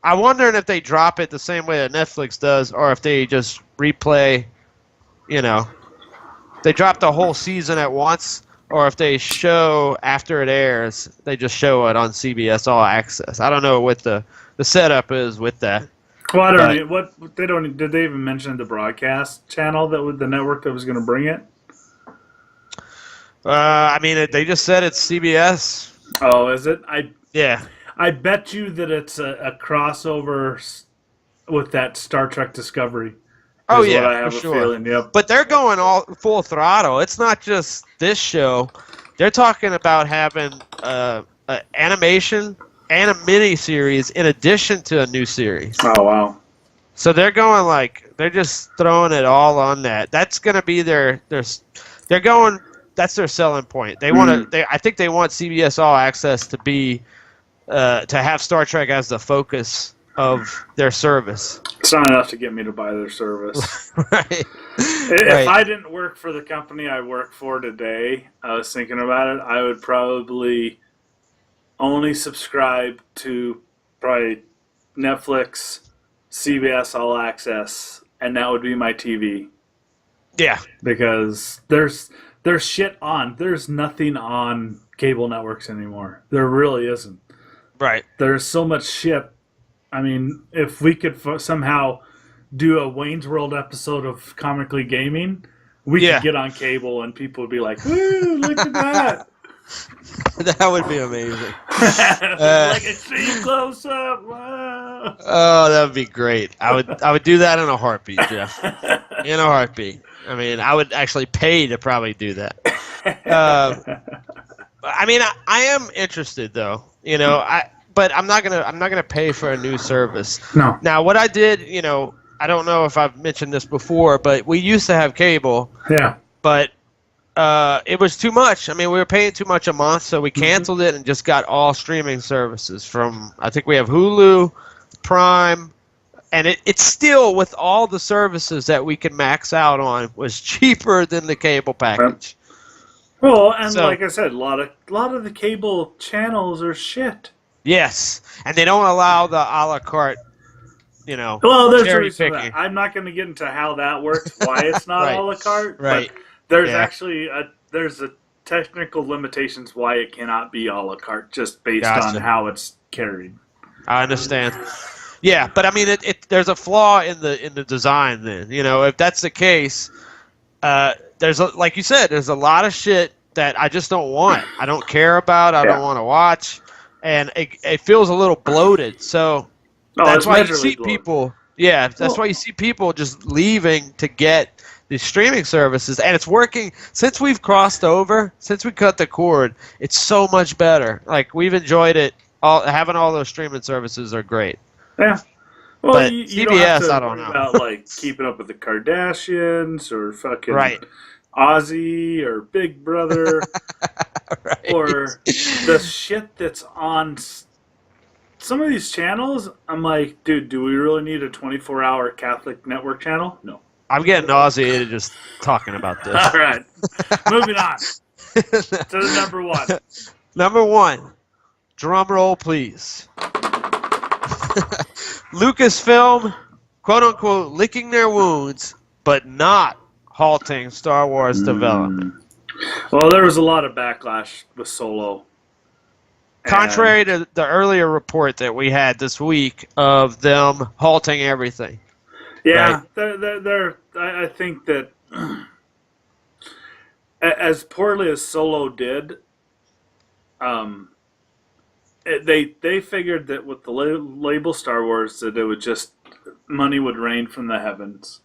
A: I'm wondering if they drop it the same way that Netflix does, or if they just replay, they drop the whole season at once, or if they show after it airs, they just show it on CBS All Access. I don't know what the setup is with that.
B: Well, I don't know. Did they even mention the broadcast channel the network that was going to bring it?
A: They just said it's CBS.
B: Oh, is it?
A: Yeah.
B: I bet you that it's a crossover with that Star Trek Discovery.
A: Oh, yeah,
B: what I have
A: for
B: a
A: sure.
B: Feeling, yep.
A: But they're going all full throttle. It's not just this show. They're talking about having animation and a mini-series in addition to a new series.
B: Oh, wow.
A: So they're going they're just throwing it all on that. That's going to be they're going... That's their selling point. They want to. I think they want CBS All Access to be to have Star Trek as the focus of their service.
B: It's not enough to get me to buy their service.
A: Right.
B: If I didn't work for the company I work for today, I was thinking about it. I would probably only subscribe to probably Netflix, CBS All Access, and that would be my TV.
A: Yeah.
B: Because there's shit on. There's nothing on cable networks anymore. There really isn't.
A: Right.
B: There's so much shit. I mean, if we could somehow do a Wayne's World episode of Comically Gaming, we could get on cable and people would be like, "Woo, look at that."
A: That would be amazing.
B: Like extreme close up. Wow.
A: Oh, that would be great. I would do that in a heartbeat, Jeff. In a heartbeat. I mean, I would actually pay to probably do that. I mean, I am interested though. You know, but I'm not gonna pay for a new service.
B: No.
A: Now, what I did, you know, I don't know if I've mentioned this before, but we used to have cable.
B: Yeah.
A: But it was too much. I mean, we were paying too much a month, so we canceled it and just got all streaming services from, I think we have Hulu, Prime, and it's still, with all the services that we can max out on, was cheaper than the cable package.
B: Well, and so, like I said, a lot of the cable channels are shit.
A: Yes, and they don't allow the a la carte, you know,
B: well, there's
A: cherry picking.
B: I'm not going to get into how that works, why it's not
A: Right.
B: a la carte.
A: Right.
B: But there's actually there's a technical limitations why it cannot be a la carte, just based on how it's carried.
A: I understand. Yeah, but I mean, there's a flaw in the design. Then, you know, if that's the case, like you said, there's a lot of shit that I just don't want. I don't care about. I don't want to watch, and it feels a little bloated. So that's why you see people. Yeah, that's why you see people just leaving to get these streaming services, and it's working since we've crossed over. Since we cut the cord, it's so much better. Like, we've enjoyed it. Having all those streaming services are great.
B: Yeah. Well,
A: but
B: you
A: CBS,
B: don't have to
A: I don't
B: worry
A: know.
B: about like keeping up with the Kardashians or fucking Ozzy or Big Brother or the shit that's on some of these channels. I'm like, dude, do we really need a 24-hour Catholic network channel? No.
A: I'm getting nauseated just talking about this.
B: All right. Moving on to the number one.
A: Number one. Drum roll, please. Lucasfilm, quote-unquote, licking their wounds, but not halting Star Wars development.
B: Well, there was a lot of backlash with Solo.
A: Contrary to the earlier report that we had this week of them halting everything.
B: Yeah, right? I think that as poorly as Solo did, they figured that with the label Star Wars that it would just money would rain from the heavens.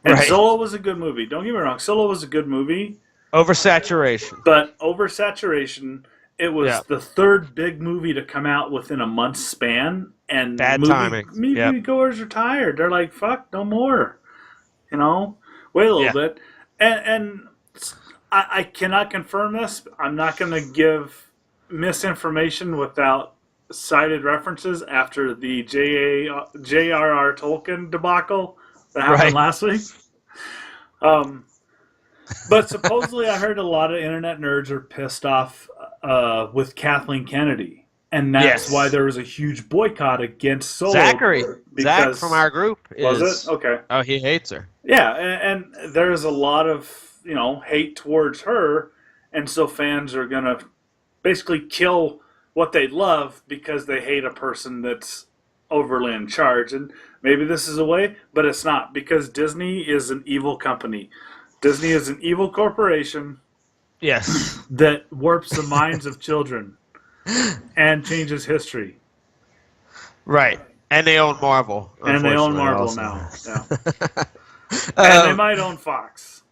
B: And Solo was a good movie. Don't get me wrong, Solo was a good movie.
A: Oversaturation.
B: But oversaturation, it was the third big movie to come out within a month's span, and
A: bad timing.
B: Moviegoers are tired. They're like, "Fuck, no more." You know, wait a little bit. And I cannot confirm this. I'm not going to give misinformation without cited references after the J.R.R. Tolkien debacle that happened last week. But supposedly I heard a lot of internet nerds are pissed off with Kathleen Kennedy. And that's why there was a huge boycott against Solo.
A: Zach from our group is...
B: Was it? Okay.
A: Oh, he hates her.
B: Yeah, and there's a lot of, hate towards her. And so fans are going to basically kill what they love because they hate a person that's overly in charge. And maybe this is a way, but it's not, because Disney is an evil company. Disney is an evil corporation.
A: Yes.
B: That warps the minds of children and changes history.
A: Right. And they own Marvel.
B: And they own Marvel now. Yeah. And they might own Fox.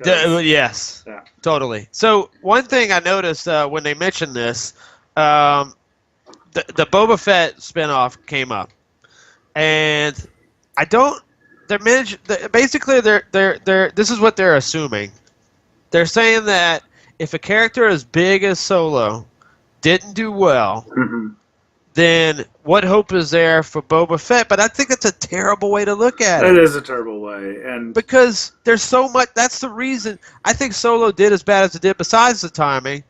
A: Yes. Yeah. Totally. So one thing I noticed when they mentioned this, the Boba Fett spinoff came up, and I don't. Basically, this is what they're assuming. They're saying that if a character as big as Solo didn't do well, then what hope is there for Boba Fett? But I think it's a terrible way to look at it.
B: It is a terrible way, and
A: because there's so much. That's the reason I think Solo did as bad as it did. Besides the timing,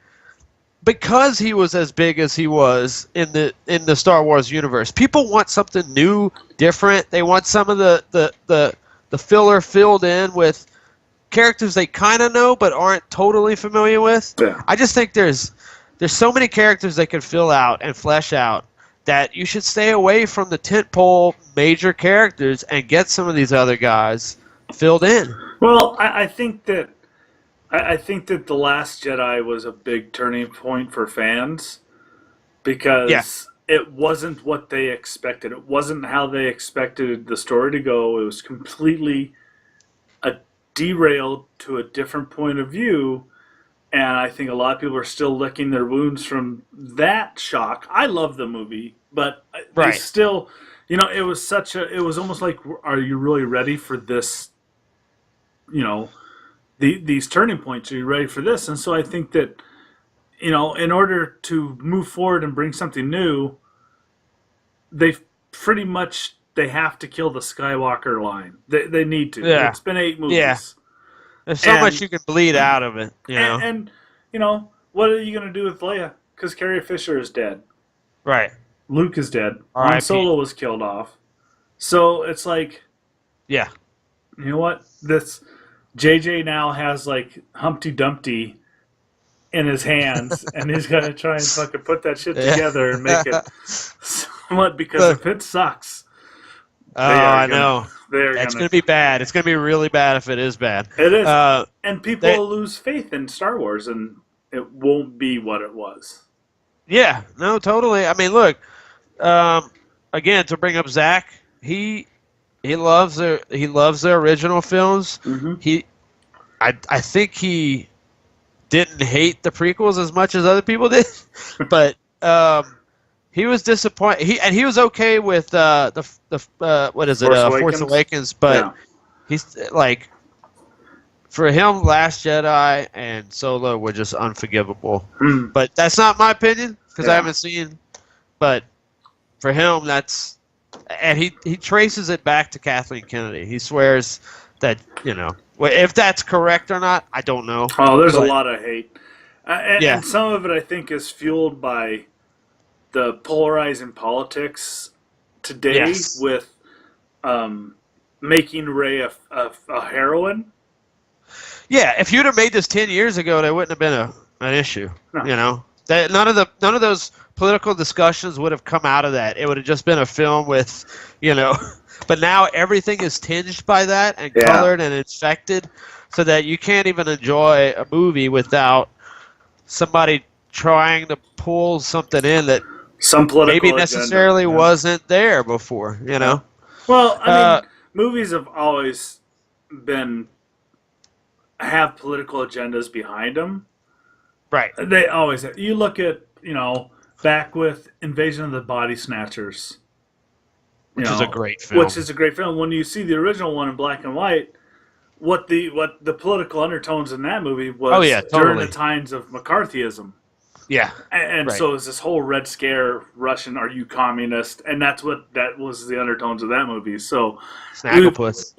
A: because he was as big as he was in the Star Wars universe, people want something new, different. They want some of the filler filled in with characters they kind of know but aren't totally familiar with.
B: Yeah.
A: I just think there's so many characters they could fill out and flesh out that you should stay away from the tentpole major characters and get some of these other guys filled in.
B: Well, I think that The Last Jedi was a big turning point for fans because it wasn't what they expected. It wasn't how they expected the story to go. It was completely derailed to a different point of view, and I think a lot of people are still licking their wounds from that shock. I love the movie, but it's still, it was almost like, are you really ready for this? These turning points, are you ready for this? And so I think that, in order to move forward and bring something new, they have to kill the Skywalker line. They need to.
A: Yeah.
B: It's been 8 movies.
A: Yeah. There's so much you can bleed out of it.
B: And what are you going to do with Leia? Because Carrie Fisher is dead. Right. Luke is dead. Han Solo was killed off. So it's like,
A: yeah,
B: you know what? This JJ now has like Humpty Dumpty in his hands, and he's got to try and fucking put that shit together and make it somewhat, because if it sucks,
A: I know. It's going to be bad. It's going to be really bad if it is bad.
B: It is. And people will lose faith in Star Wars, and it won't be what it was.
A: Yeah, no, totally. I mean, look, again, to bring up Zach, he loves the original films. Mm-hmm. I think he didn't hate the prequels as much as other people did, but he was disappointed. He was okay with Force Awakens, but he's like, for him, Last Jedi and Solo were just unforgivable. But that's not my opinion because I haven't seen. But for him, and he traces it back to Kathleen Kennedy. He swears that if that's correct or not, I don't know.
B: Oh, there's a lot of hate, and some of it I think is fueled by the polarizing politics today with making Rey a heroine.
A: Yeah, if you'd have made this 10 years ago, there wouldn't have been an issue. No. None of those political discussions would have come out of that. It would have just been a film with, But now everything is tinged by that and colored and infected, so that you can't even enjoy a movie without somebody trying to pull something in that
B: some political
A: maybe necessarily wasn't there before.
B: Well, I mean, movies have always have political agendas behind them.
A: Right.
B: They always have. You look at, back with Invasion of the Body Snatchers.
A: Which is a great film.
B: When you see the original one in black and white, what the political undertones in that movie was during the times of McCarthyism. Yeah. And so it was this whole Red Scare, Russian, are you communist? And that was the undertones of that movie. So
A: Snagglepuss.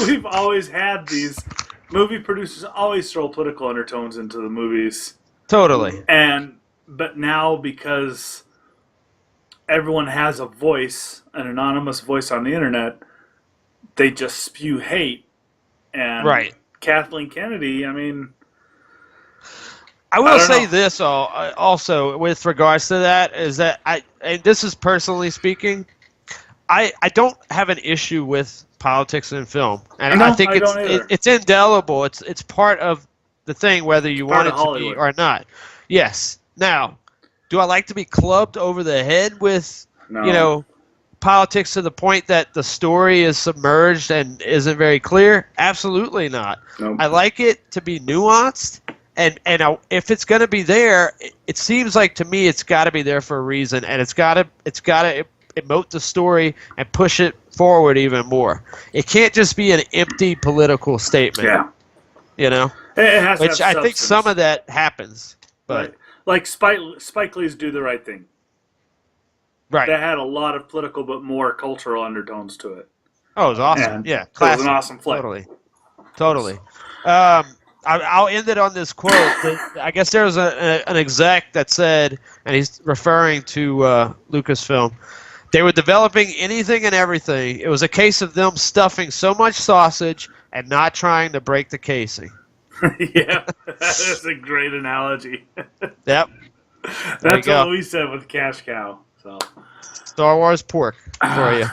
B: We've always had these movie producers always throw political undertones into the movies.
A: Totally.
B: But now, because everyone has a voice, an anonymous voice on the internet, they just spew hate. And Kathleen Kennedy, I mean,
A: I will say this also with regards to that, is that and this is personally speaking, I don't have an issue with politics in film, and I think it's indelible. It's part of the thing, whether you want it to be or not. Yes. Now, do I like to be clubbed over the head with politics to the point that the story is submerged and isn't very clear? Absolutely not. Nope. I like it to be nuanced. And if it's going to be there, it seems like to me it's got to be there for a reason, and it's got to emote the story and push it forward even more. It can't just be an empty political statement.
B: Yeah, it has
A: which I think some of that happens, but
B: like Spike Lee's Do the Right Thing. Right, that had a lot of political but more cultural undertones to it.
A: Oh, it was awesome.
B: And it was an awesome flick.
A: Totally. I'll end it on this quote. I guess there was an exec that said, and he's referring to Lucasfilm, they were developing anything and everything. It was a case of them stuffing so much sausage and not trying to break the casing.
B: Yeah, that is a great analogy.
A: Yep.
B: That's what we said with Cash Cow. So
A: Star Wars pork for you.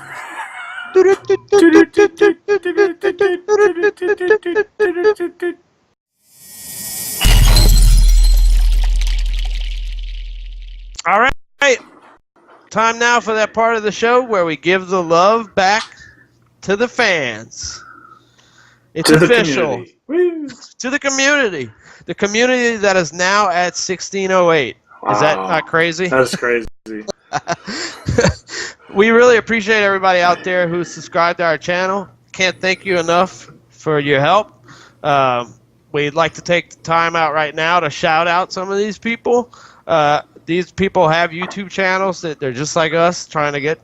A: All right. Time now for that part of the show where we give the love back to the fans. It's official. To the community. The community that is now at 1608. Wow. Is that not crazy?
B: That's crazy.
A: We really appreciate everybody out there who subscribed to our channel. Can't thank you enough for your help. We'd like to take the time out right now to shout out some of these people. These people have YouTube channels that they're just like us, trying to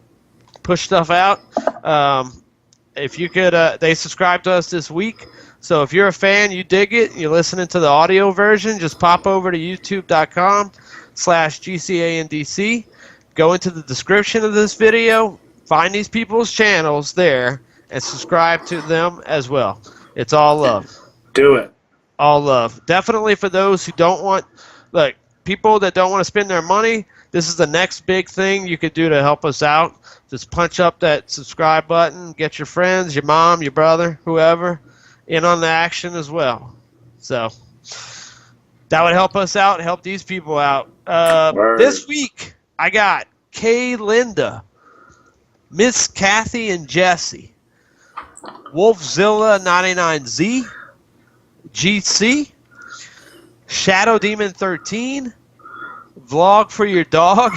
A: push stuff out. If you could, they subscribed to us this week. So if you're a fan, you dig it, you're listening to the audio version, just pop over to youtube.com/GCandC. Go into the description of this video, find these people's channels there, and subscribe to them as well. It's all love.
B: Do it.
A: All love. Definitely for those who don't want, like, people that don't want to spend their money, this is the next big thing you could do to help us out. Just punch up that subscribe button, get your friends, your mom, your brother, whoever, in on the action as well. So that would help us out, help these people out. This week, I got Kay Linda, Miss Kathy and Jesse, Wolfzilla 99Z, GC, Shadow Demon 13, Vlog for Your Dog,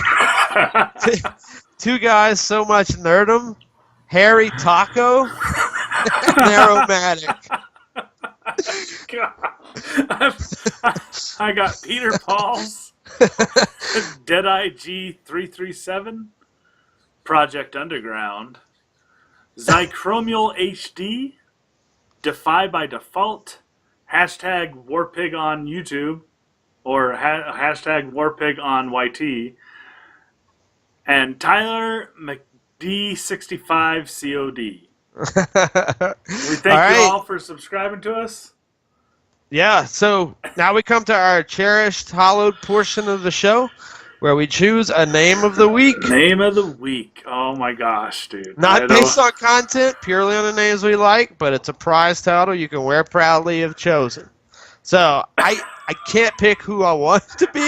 A: Two Guys So Much Nerdum, Harry Taco, Narrowmatic.
B: I got Peter Paul's, Deadeye G337, Project Underground, Zychromial HD, Defy by Default, hashtag Warpig on YouTube, or hashtag Warpig on YT, and Tyler McD65COD. We thank you all for subscribing to us.
A: Yeah, so now we come to our cherished, hallowed portion of the show where we choose a name of the week.
B: Name of the week. Oh my gosh, dude.
A: Not based on content, purely on the names we like, but it's a prize title you can wear proudly if chosen. So I can't pick who I want to be.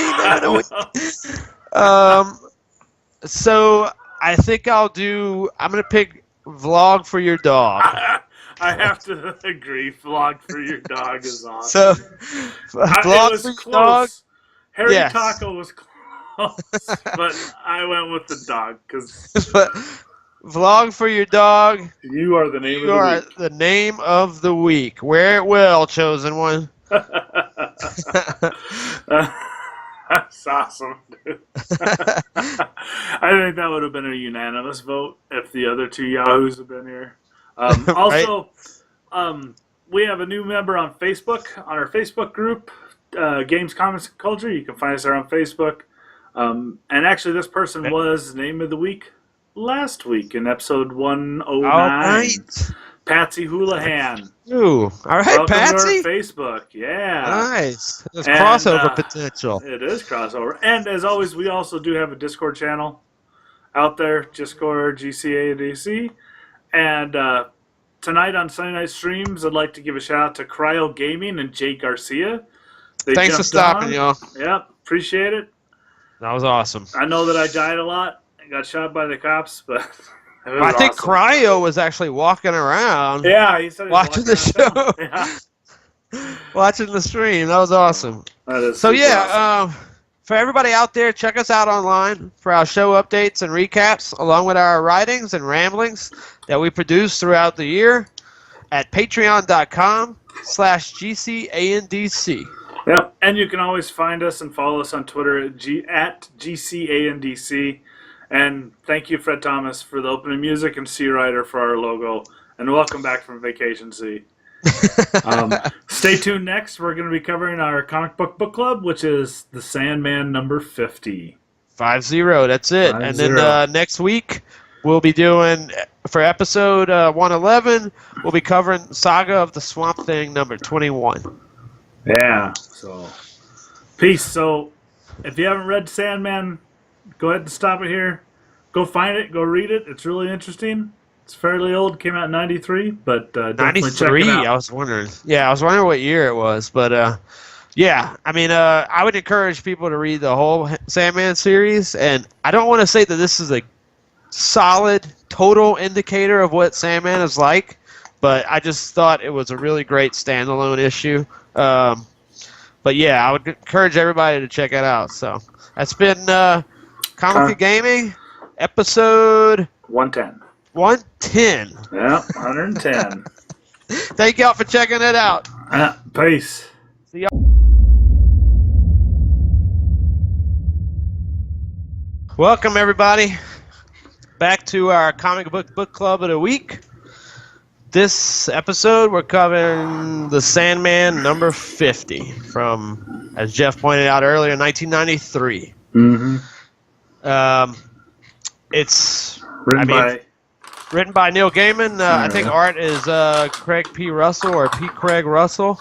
A: So I think I'm going to pick Vlog for Your Dog.
B: I have to agree. Vlog for Your Dog is awesome.
A: So, Vlog for Your Dog.
B: Harry Taco was close, but I went with the dog because.
A: Vlog for Your Dog.
B: You are the name of the week. You
A: are the name of the week. Wear it well, chosen one.
B: That's awesome, dude. I think that would have been a unanimous vote if the other two Yahoos had been here. Also, we have a new member on Facebook, on our Facebook group, Games, Comics, and Culture. You can find us there on Facebook. And actually, this person was Name of the Week last week in episode 109. All right. Patsy Houlihan.
A: Ooh, all right,
B: welcome
A: Patsy.
B: to our Facebook, yeah.
A: Nice. There's crossover potential.
B: It is crossover. And as always, we also do have a Discord channel out there, Discord, GCandC. And tonight on Sunday Night Streams, I'd like to give a shout out to Cryo Gaming and Jake Garcia.
A: Thanks for stopping, y'all.
B: Yep, appreciate it.
A: That was awesome.
B: I know that I died a lot and got shot by the cops, but
A: I think awesome. Cryo was actually walking around.
B: Yeah, he said
A: watching the show. Yeah. Watching the stream. That was awesome.
B: That is
A: so yeah,
B: awesome.
A: For everybody out there, check us out online for our show updates and recaps, along with our writings and ramblings that we produce throughout the year at patreon.com/GCandC.
B: Yep, and you can always find us and follow us on Twitter at GCandC. And thank you, Fred Thomas, for the opening music, and Xee Reiter for our logo. And welcome back from vacation, Xee. Stay tuned next. We're going to be covering our comic book club, which is The Sandman number 50.
A: 50, that's it.
B: 50.
A: And then next week, we'll be doing, for episode 111, we'll be covering Saga of the Swamp Thing number 21.
B: Yeah, so peace. So if you haven't read Sandman, go ahead and stop it here. Go find it, go read it. It's really interesting. It's fairly old, came out in 93, but definitely check it out.
A: I was wondering. Yeah, I was wondering what year it was, but yeah, I mean, I would encourage people to read the whole Sandman series, and I don't want to say that this is a solid, total indicator of what Sandman is like, but I just thought it was a really great standalone issue. But yeah, I would encourage everybody to check it out. So that's been Comically Gaming, episode
B: 110.
A: 110.
B: Yeah, 110.
A: Thank y'all for checking it out.
B: Peace.
A: See y'all. Welcome, everybody, back to our comic book club of the week. This episode, we're covering The Sandman number 50 from, as Jeff pointed out earlier, 1993.
B: Mm-hmm.
A: It's
B: written
A: by Neil Gaiman. I think art is Craig P. Russell or P. Craig Russell.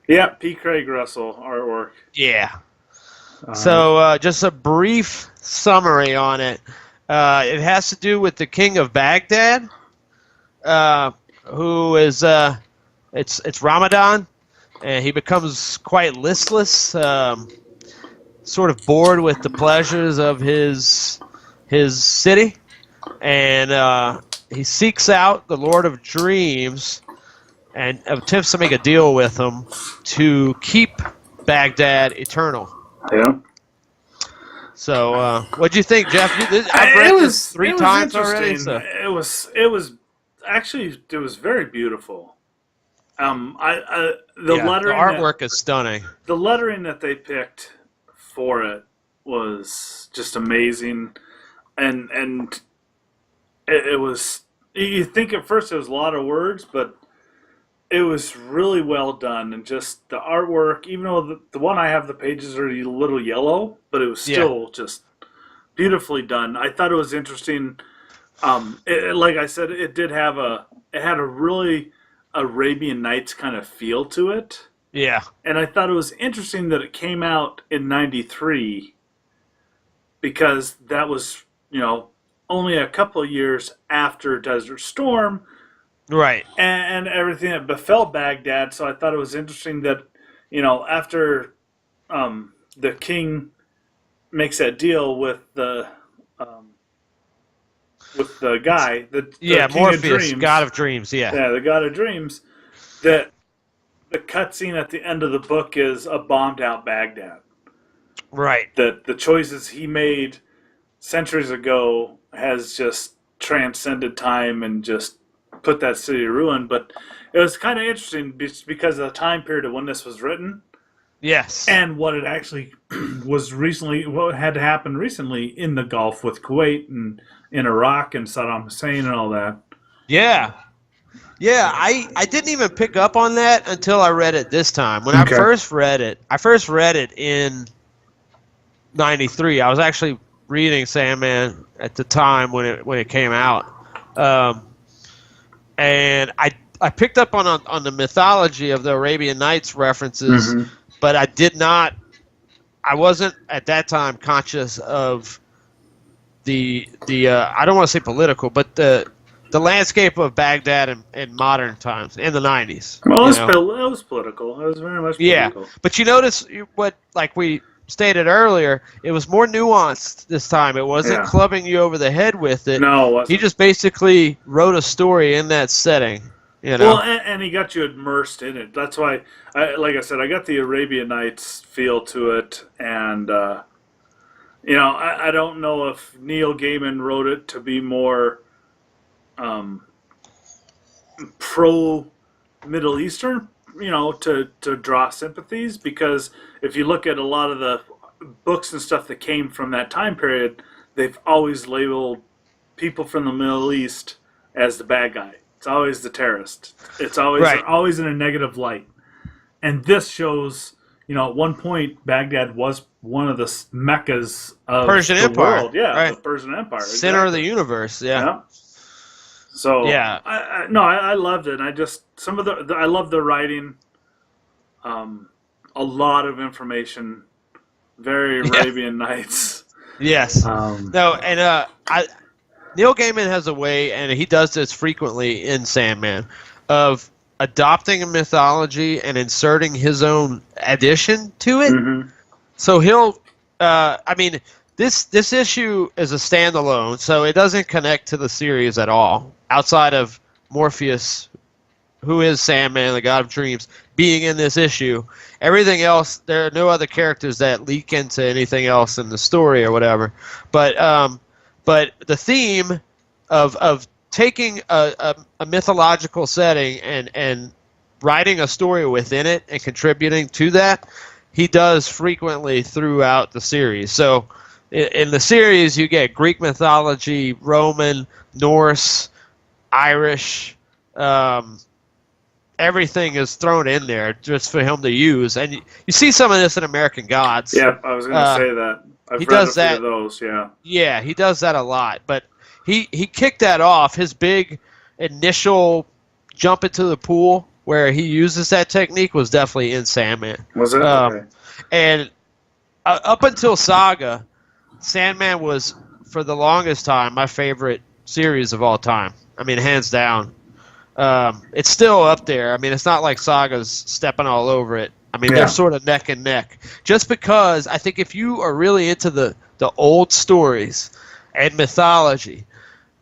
B: Yeah, P. Craig Russell artwork.
A: Yeah. So just a brief summary on it. It has to do with the king of Baghdad, who is it's Ramadan, and he becomes quite listless, sort of bored with the pleasures of his city, and he seeks out the Lord of Dreams and attempts to make a deal with him to keep Baghdad eternal.
B: Yeah.
A: So, what'd you think, Jeff? I've read this three times already. So.
B: It was very beautiful. The lettering,
A: the artwork is stunning.
B: The lettering that they picked for it was just amazing, and it was. You think at first it was a lot of words, but it was really well done, and just the artwork, even though the one I have, the pages are a little yellow, but it was still just beautifully done. I thought it was interesting. Like I said, it had a really Arabian Nights kind of feel to it.
A: Yeah. And
B: I thought it was interesting that it came out in 93 because that was, only a couple of years after Desert Storm.
A: Right.
B: And everything that befell Baghdad. So I thought it was interesting that, after the king makes that deal with the guy, the King
A: Morpheus,
B: of Dreams,
A: God of Dreams,
B: yeah, the God of Dreams, that the cutscene at the end of the book is a bombed out Baghdad.
A: Right.
B: That the choices he made centuries ago has just transcended time and just put that city to ruin. But it was kind of interesting because of the time period of when this was written.
A: Yes.
B: And what it actually was recently, what had happened recently in the Gulf with Kuwait and in Iraq and Saddam Hussein and all that.
A: Yeah. Yeah, I didn't even pick up on that until I read it this time. When I first read it in 93. I was actually reading Sandman at the time when it came out. And I picked up on the mythology of the Arabian Nights references, but I wasn't at that time conscious of the I don't want to say political, but the landscape of Baghdad in modern times, in the 90s.
B: Well, it was political. It was very much political.
A: Yeah, but you notice what, like we stated earlier, it was more nuanced this time. It wasn't clubbing you over the head with it.
B: No, it wasn't.
A: He just basically wrote a story in that setting.
B: Well, and he got you immersed in it. That's why, like I said, I got the Arabian Nights feel to it, and I don't know if Neil Gaiman wrote it to be more pro Middle Eastern, to draw sympathies, because if you look at a lot of the books and stuff that came from that time period, they've always labeled people from the Middle East as the bad guy. It's always the terrorist. It's always
A: Right.
B: always in a negative light. And this shows, at one point, Baghdad was one of the meccas of
A: Persian
B: the
A: Empire,
B: world. Yeah,
A: right.
B: the Persian Empire.
A: Center of the
B: exactly.
A: universe. Yeah.
B: Yeah. So
A: Yeah.
B: I loved it. I just I love the writing. A lot of information. Very Arabian Nights.
A: Yes. No, and Neil Gaiman has a way, and he does this frequently in Sandman, of adopting a mythology and inserting his own addition to it.
B: Mm-hmm.
A: So he'll, this issue is a standalone, so it doesn't connect to the series at all, outside of Morpheus, who is Sandman, the god of dreams, being in this issue. Everything else, there are no other characters that leak into anything else in the story or whatever. But the theme of taking a mythological setting and writing a story within it and contributing to that, he does frequently throughout the series. So in the series, you get Greek mythology, Roman, Norse, Irish, everything is thrown in there just for him to use. And you see some of this in American Gods.
B: Yeah, I was going to say that. I've read
A: does
B: a few
A: that.
B: of those, yeah.
A: Yeah, he does that a lot. But he kicked that off. His big initial jump into the pool where he uses that technique was definitely in Sandman.
B: Was it? Okay.
A: And up until Saga, Sandman was, for the longest time, my favorite series of all time. I mean, hands down. It's still up there. I mean, it's not like Saga's stepping all over it. I mean, they're sort of neck and neck. Just because I think if you are really into the old stories and mythology,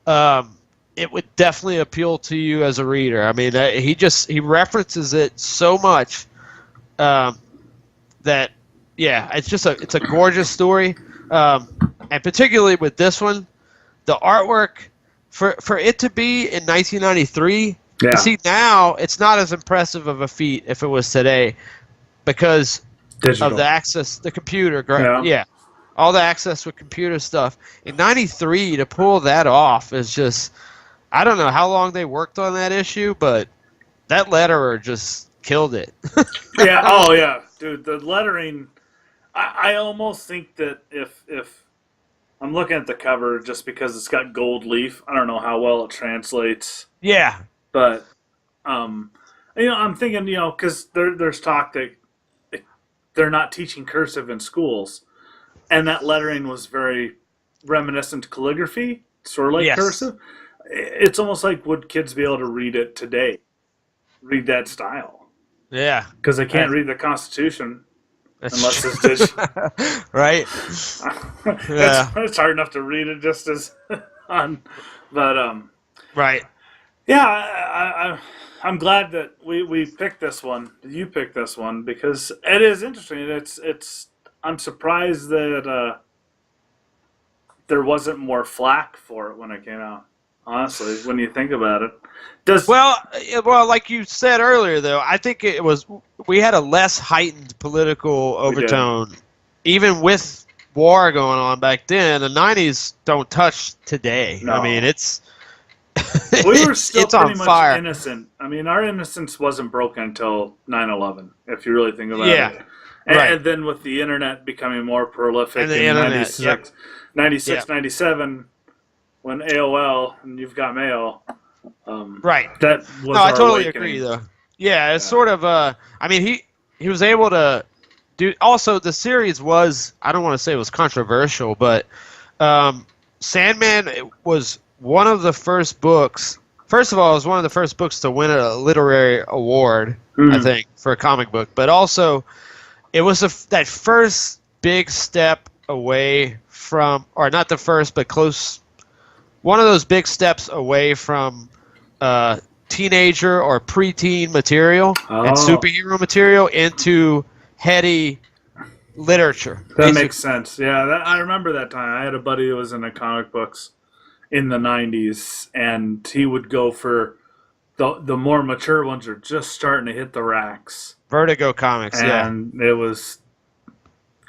A: it would definitely appeal to you as a reader. I mean, he references it so much that, yeah, it's a gorgeous story. And particularly with this one, the artwork, for it to be in 1993, you see, now it's not as impressive of a feat if it was today because
B: Digital.
A: of the access, the computer. Yeah, all the access with computer stuff. In 93, to pull that off is just, I don't know how long they worked on that issue, but that letterer just killed it.
B: Yeah, oh yeah. Dude, the lettering, I almost think that if I'm looking at the cover just because it's got gold leaf, I don't know how well it translates.
A: Yeah.
B: But, I'm thinking, because there's talk that they're not teaching cursive in schools. And that lettering was very reminiscent to calligraphy, sort of like cursive. It's almost like, would kids be able to read it today? Read that style?
A: Yeah.
B: Because they can't read the Constitution unless it's digital.
A: Right?
B: It's hard enough to read it just as on. But,
A: right.
B: yeah, I'm glad that we picked this one. You picked this one because it is interesting. I'm surprised that there wasn't more flack for it when it came out. Honestly, when you think about it,
A: well, like you said earlier, though, I think we had a less heightened political overtone, even with war going on back then. The '90s don't touch today. No. I mean, it's.
B: We were still pretty much
A: fire.
B: Innocent. I mean, our innocence wasn't broken until 9/11, if you really think about it. And then with the internet becoming more prolific
A: and the
B: in
A: internet,
B: 96, 97, when AOL and You've Got Mail.
A: Right.
B: That was
A: I totally
B: awakening.
A: agree, though. Yeah, it's sort of I mean, he was able to do. Also, the series was, I don't want to say it was controversial, but Sandman was one of the first books. First of all, it was one of the first books to win a literary award, I think, for a comic book. But also, it was that first big step away from, or not the first, but close. One of those big steps away from teenager or preteen material and superhero material into heady literature.
B: That makes sense. Yeah, I remember that time. I had a buddy who was into comic books in the 90s, and he would go for the more mature ones are just starting to hit the racks.
A: Vertigo comics,
B: and it was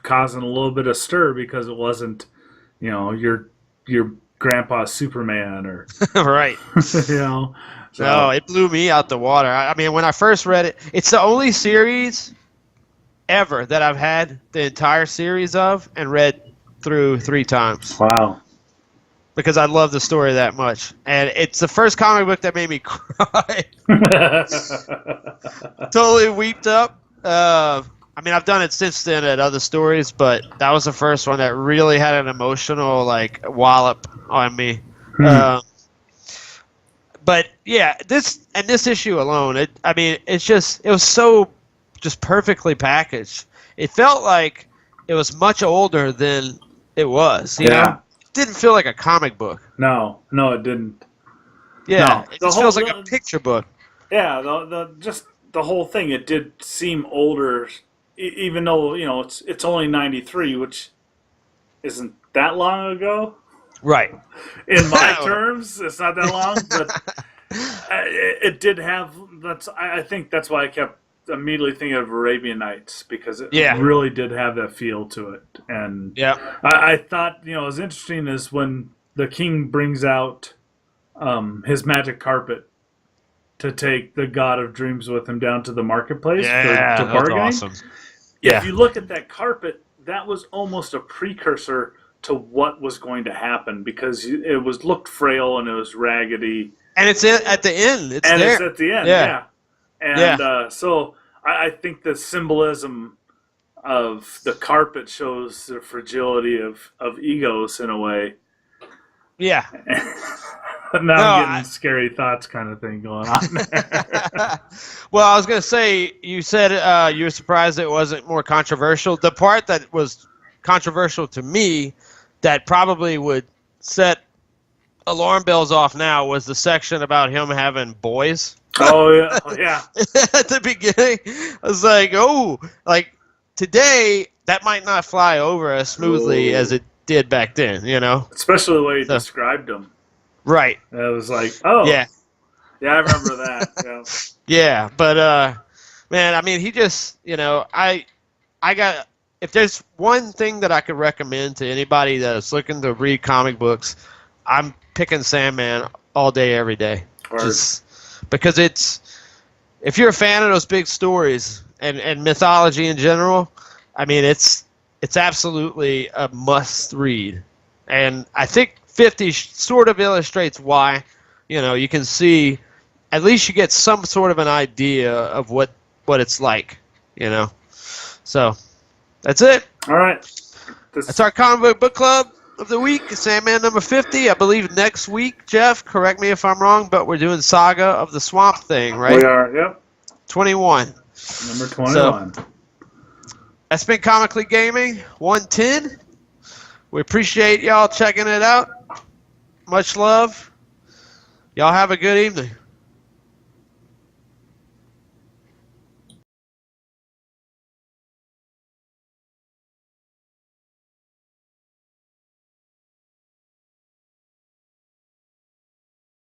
B: causing a little bit of stir because it wasn't, your Grandpa Superman or
A: Right.
B: you know. So,
A: No, it blew me out the water. I mean, when I first read it, it's the only series ever that I've had the entire series of and read through 3 times.
B: wow.
A: Because I love the story that much. And it's the first comic book that made me cry. Totally weeped up. I mean, I've done it since then at other stories, but that was the first one that really had an emotional, like, wallop on me. But, yeah, this issue alone, it was so just perfectly packaged. It felt like it was much older than it was, you know? It didn't feel like a comic book.
B: No, it didn't.
A: Yeah,
B: No.
A: it just feels like a picture book.
B: Yeah, the whole thing, it did seem older, even though, you know, it's only 93, which isn't that long ago.
A: Right.
B: In my terms, it's not that long, but it did have. I think that's why I kept immediately thinking of Arabian Nights, because it really did have that feel to it. And I thought, you know, as interesting as when the king brings out his magic carpet to take the God of Dreams with him down to the marketplace to bargaining.
A: Awesome. Yeah.
B: If you look at that carpet, that was almost a precursor to what was going to happen, because it looked frail and it was raggedy.
A: And it's at the end. It's
B: and
A: there.
B: It's at the end, yeah. And so I think the symbolism of the carpet shows the fragility of egos in a way.
A: Yeah.
B: Now I'm getting scary thoughts kind of thing going on there.
A: Well, I was going to say, you said you were surprised it wasn't more controversial. The part that was controversial to me that probably would set alarm bells off now was the section about him having boys.
B: Oh, yeah.
A: At the beginning, I was like, oh, like today, that might not fly over as smoothly as it did back then, you know?
B: Especially the way he described him.
A: Right.
B: It was like, oh.
A: Yeah.
B: Yeah, I remember that. Yeah.
A: Yeah, but, man, I mean, he just, you know, I got, if there's one thing that I could recommend to anybody that's looking to read comic books, I'm picking Sandman all day, every day. Just because if you're a fan of those big stories and mythology in general, I mean, it's absolutely a must read. And I think 50 sort of illustrates why. You know, you can see, at least you get some sort of an idea of what it's like, you know. So, that's it.
B: All right.
A: That's our comic book club of the week, Sandman number 50. I believe next week, Jeff, correct me if I'm wrong, but we're doing Saga of the Swamp Thing, right?
B: We are, yep.
A: 21.
B: Number 21.
A: So, that's been Comically Gaming 110. We appreciate y'all checking it out. Much love. Y'all have a good evening.